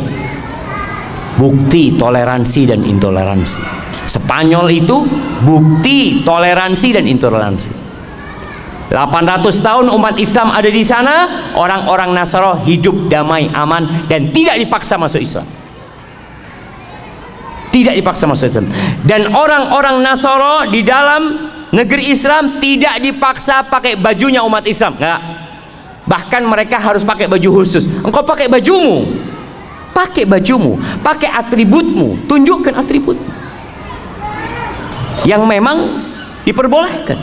B: bukti toleransi dan intoleransi. Spanyol itu bukti toleransi dan intoleransi. 800 tahun umat Islam ada di sana, orang-orang Nasara hidup damai, aman, dan tidak dipaksa masuk Islam. Tidak dipaksa masuk Islam. Dan orang-orang Nasara di dalam negeri Islam tidak dipaksa pakai bajunya umat Islam. Enggak. Bahkan mereka harus pakai baju khusus. Engkau pakai bajumu, pakai bajumu, pakai atributmu, tunjukkan atributmu yang memang diperbolehkan.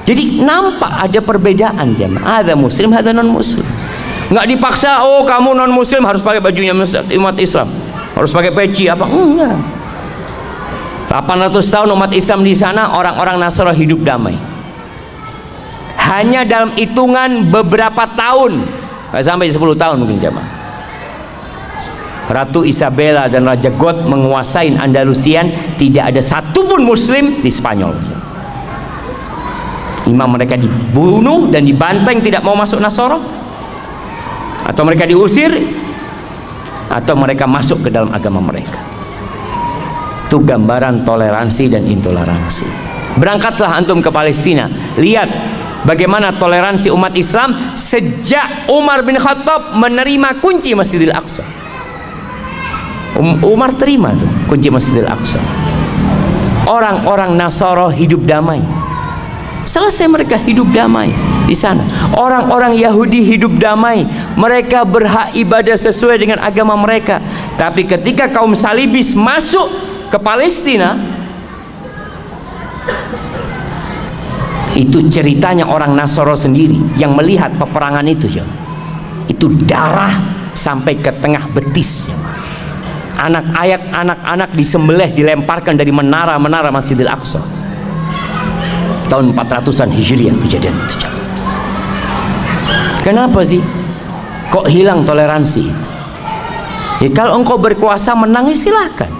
B: Jadi nampak ada perbedaan jemaah. Ada muslim, ada non muslim. Nggak dipaksa, oh kamu non muslim harus pakai bajunya umat Islam, harus pakai peci apa? Enggak. 800 tahun umat Islam di sana, orang-orang Nasara hidup damai. Hanya dalam hitungan beberapa tahun, nggak sampai 10 tahun mungkin jemaah, Ratu Isabella dan Raja God menguasai Andalusian. Tidak ada satupun muslim di Spanyol. Imam mereka dibunuh dan dibanteng, tidak mau masuk Nasara, atau mereka diusir, atau mereka masuk ke dalam agama mereka. Itu gambaran toleransi dan intoleransi. Berangkatlah antum ke Palestina, lihat bagaimana toleransi umat Islam sejak Umar bin Khattab menerima kunci Masjidil Aqsa. Umar terima tuh kunci Masjidil Aqsa. Orang-orang Nasara hidup damai. Selesai mereka hidup damai di sana. Orang-orang Yahudi hidup damai. Mereka berhak ibadah sesuai dengan agama mereka. Tapi ketika kaum salibis masuk ke Palestina, itu ceritanya orang Nasara sendiri yang melihat peperangan itu ya. Itu darah sampai ke tengah betis ya. Anak-anak disembelih, dilemparkan dari menara-menara Masjidil Aqsa. Tahun 400-an Hijriah kejadian itu. Kenapa sih kok hilang toleransi itu? Ya kalau engkau berkuasa menang, ya silakan.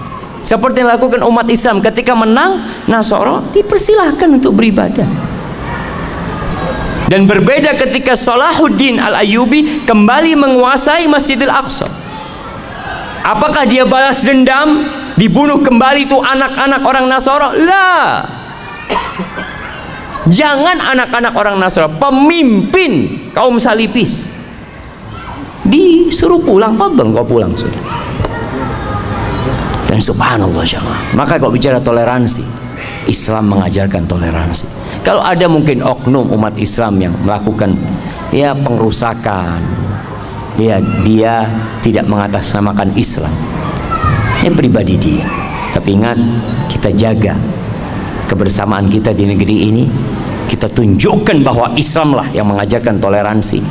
B: Seperti yang dilakukan umat Islam ketika menang Nasara, dipersilahkan untuk beribadah. Dan berbeda ketika Salahuddin Al-Ayyubi kembali menguasai Masjidil Aqsa. Apakah dia balas dendam, dibunuh kembali itu anak-anak orang Nasara? Lah. Jangan anak-anak orang Nasara, pemimpin kaum salibis disuruh pulang, fadhal kau pulang sudah. Dan subhanallah jamaah, maka kalau bicara toleransi, Islam mengajarkan toleransi. Kalau ada mungkin oknum umat Islam yang melakukan ya pengrusakan, ya dia tidak mengatasnamakan Islam, ya pribadi dia. Tapi ingat, kita jaga kebersamaan kita di negeri ini. Kita tunjukkan bahwa Islamlah yang mengajarkan toleransi.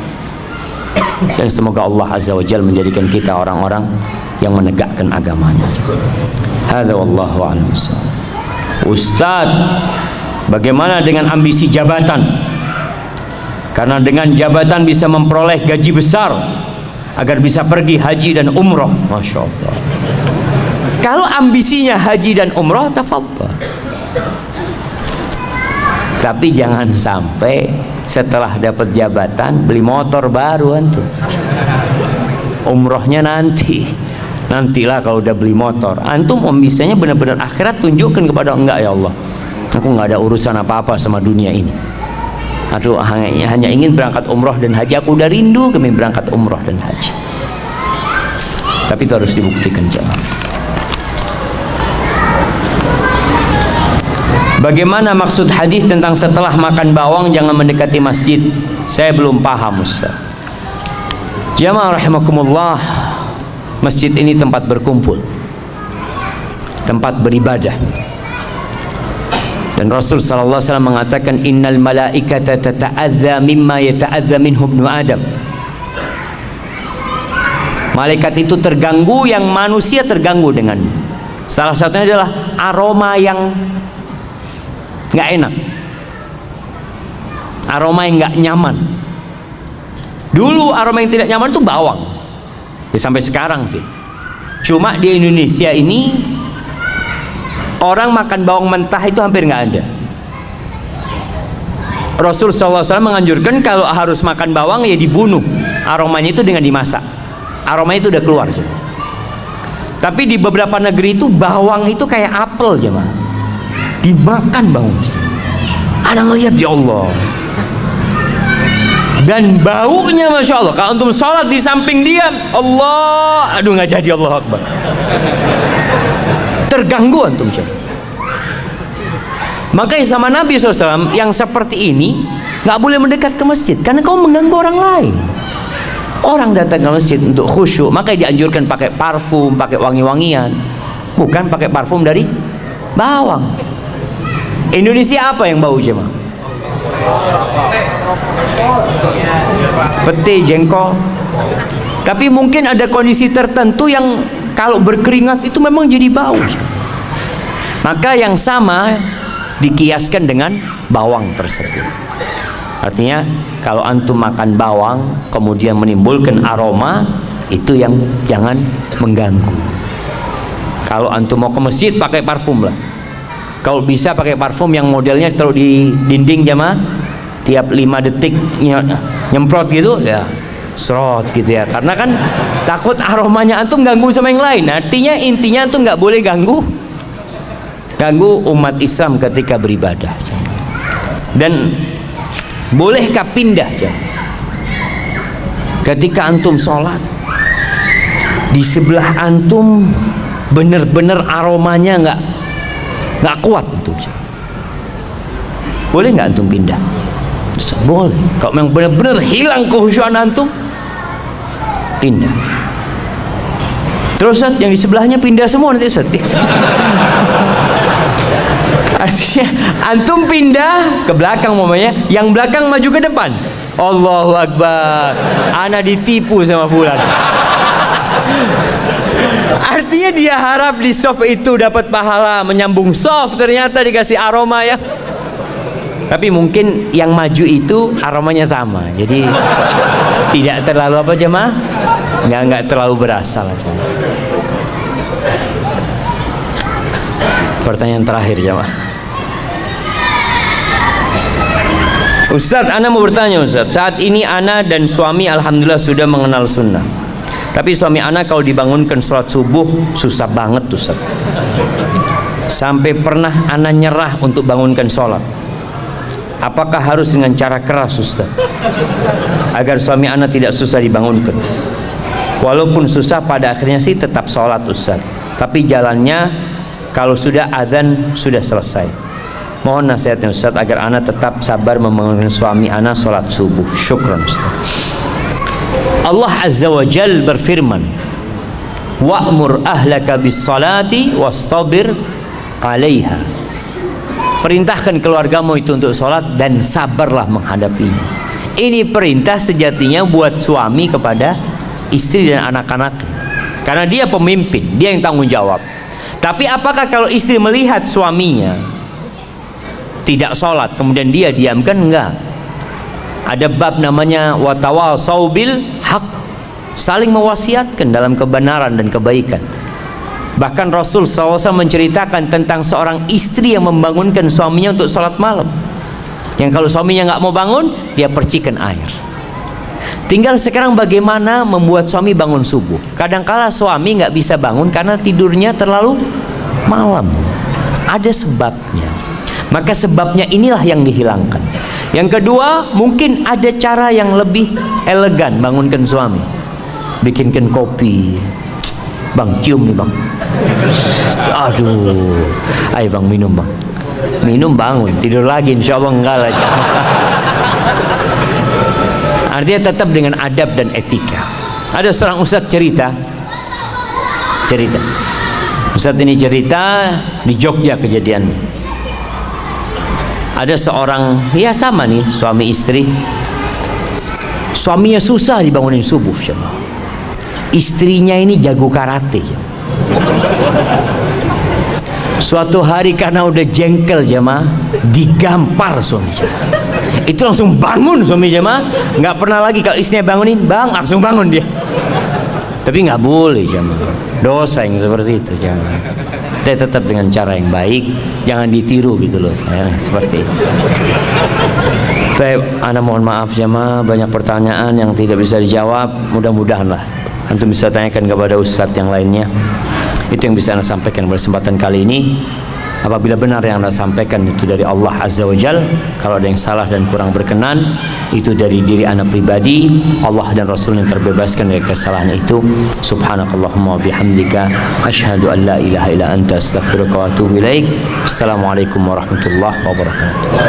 B: Dan semoga Allah Azza wa Jalla menjadikan kita orang-orang yang menegakkan agamanya. Hadza wallahu a'lam. Ustaz, bagaimana dengan ambisi jabatan? Karena dengan jabatan bisa memperoleh gaji besar agar bisa pergi haji dan umroh. Masya Allah. Kalau ambisinya haji dan umroh, tafadhal. Tapi jangan sampai setelah dapat jabatan beli motor baru antum. Umrohnya nantilah kalau udah beli motor. Antum ambisinya benar-benar akhirat, tunjukkan kepada enggak ya Allah, aku nggak ada urusan apa-apa sama dunia ini. Aduh, hanya ingin berangkat umroh dan haji. Aku udah rindu kami berangkat umroh dan haji. Tapi itu harus dibuktikan jemaah. Bagaimana maksud hadis tentang setelah makan bawang jangan mendekati masjid? Saya belum paham, Ustaz. Jamaah rahimakumullah, masjid ini tempat berkumpul, tempat beribadah. Dan Rasul sallallahu alaihi wasallam mengatakan innal malaikata tata'adza mimma yata'adza minhu ibnu Adam. Malaikat itu terganggu yang manusia terganggu dengan. Salah satunya adalah aroma yang nggak enak, aroma yang nggak nyaman. Dulu aroma yang tidak nyaman itu bawang, ya, sampai sekarang sih. Cuma di Indonesia ini orang makan bawang mentah itu hampir nggak ada. Rasul SAW menganjurkan kalau harus makan bawang ya dibunuh, aromanya itu dengan dimasak, aromanya itu udah keluar. Tapi di beberapa negeri itu bawang itu kayak apel, jemaah, dimakan bawang. Ada ngelihat, ya Allah, dan baunya masya Allah. Kalau antum sholat di samping dia, Allah, aduh nggak jadi, Allah Akbar, terganggu antum. Makanya sama Nabi SAW yang seperti ini nggak boleh mendekat ke masjid karena kau mengganggu orang lain. Orang datang ke masjid untuk khusyuk, makanya dianjurkan pakai parfum, pakai wangi-wangian, bukan pakai parfum dari bawang. Indonesia apa yang bau, jemaah? Pete, jengkol. Tapi mungkin ada kondisi tertentu yang kalau berkeringat itu memang jadi bau. Maka yang sama dikiaskan dengan bawang tersebut. Artinya kalau antum makan bawang kemudian menimbulkan aroma, itu yang jangan mengganggu. Kalau antum mau ke masjid pakai parfum lah. Kalau bisa pakai parfum yang modelnya taruh di dinding, jamaah, tiap 5 detik nyemprot gitu ya, serot gitu ya, karena kan takut aromanya antum ganggu sama yang lain. Artinya intinya antum nggak boleh ganggu umat Islam ketika beribadah. Dan bolehkah pindah, ketika antum sholat di sebelah antum bener-bener aromanya nggak kuat, antum boleh nggak antum pindah? Boleh. Kalau memang benar-benar hilang kekhusyuan antum, pindah. Terus Ustaz, yang di sebelahnya pindah semua nanti Ustaz. Artinya antum pindah ke belakang, mamanya, yang belakang maju ke depan. Allahu Akbar, ana ditipu sama fulan. Artinya dia harap di soft itu dapat pahala, menyambung soft, ternyata dikasih aroma ya. Tapi mungkin yang maju itu aromanya sama, jadi tidak terlalu apa, jemaah, nggak terlalu berasa lah, jemaah. Pertanyaan terakhir, jemaah. Ustadz, ana mau bertanya, Ustadz. Saat ini ana dan suami alhamdulillah sudah mengenal sunnah. Tapi suami ana kalau dibangunkan sholat subuh susah banget, Ustadz. Sampai pernah ana nyerah untuk bangunkan sholat. Apakah harus dengan cara keras, Ustadz, agar suami ana tidak susah dibangunkan? Walaupun susah, pada akhirnya sih tetap sholat, Ustadz. Tapi jalannya kalau sudah adzan sudah selesai. Mohon nasihatnya, Ustadz, agar ana tetap sabar membangunkan suami ana sholat subuh. Syukran, Ustadz. Allah Azza wa Jal berfirman, wa'mur ahlaka bis salati wastabir 'alaiha. Perintahkan keluargamu itu untuk sholat dan sabarlah menghadapinya. Ini perintah sejatinya buat suami kepada istri dan anak-anak, karena dia pemimpin, dia yang tanggung jawab. Tapi apakah kalau istri melihat suaminya tidak sholat kemudian dia diamkan? Enggak. Ada bab namanya watawasau bil haq, saling mewasiatkan dalam kebenaran dan kebaikan. Bahkan Rasul SAW menceritakan tentang seorang istri yang membangunkan suaminya untuk sholat malam, yang kalau suaminya nggak mau bangun, dia percikan air. Tinggal sekarang bagaimana membuat suami bangun subuh. Kadangkala suami nggak bisa bangun karena tidurnya terlalu malam, ada sebabnya. Maka sebabnya inilah yang dihilangkan. Yang kedua, mungkin ada cara yang lebih elegan bangunkan suami. Bikinkan kopi, bang, cium nih bang. Aduh, ayo bang, minum bang. minum bangun, tidur lagi, insya Allah enggak lah. Artinya tetap dengan adab dan etika. Ada seorang ustadz cerita. Ustadz ini cerita di Jogja kejadian. Ada seorang, ya sama nih, suami istri. Suaminya susah dibangunin subuh, coba. Istrinya ini jago karate. Suatu hari karena udah jengkel jemaah, digampar suami jemaah. Itu langsung bangun suami jemaah, nggak pernah lagi kalau istrinya bangunin, bang, langsung bangun dia. Tapi nggak boleh jemaah, dosa yang seperti itu jemaah. Kita tetap dengan cara yang baik, jangan ditiru gitu loh, ya, seperti itu. Saya, ana mohon maaf jemaah, banyak pertanyaan yang tidak bisa dijawab. Mudah-mudahan lah antum bisa tanyakan kepada ustadz yang lainnya. Itu yang bisa anda sampaikan pada kesempatan kali ini. Apabila benar yang anda sampaikan itu dari Allah Azza wa Jal, kalau ada yang salah dan kurang berkenan, itu dari diri anda pribadi. Allah dan Rasul yang terbebaskan dari kesalahan itu. Subhanakallahumma bihamdika asyhadu an la ilaha illa anta astaghfiruka wa atubu ilaik. Assalamualaikum warahmatullahi wabarakatuh.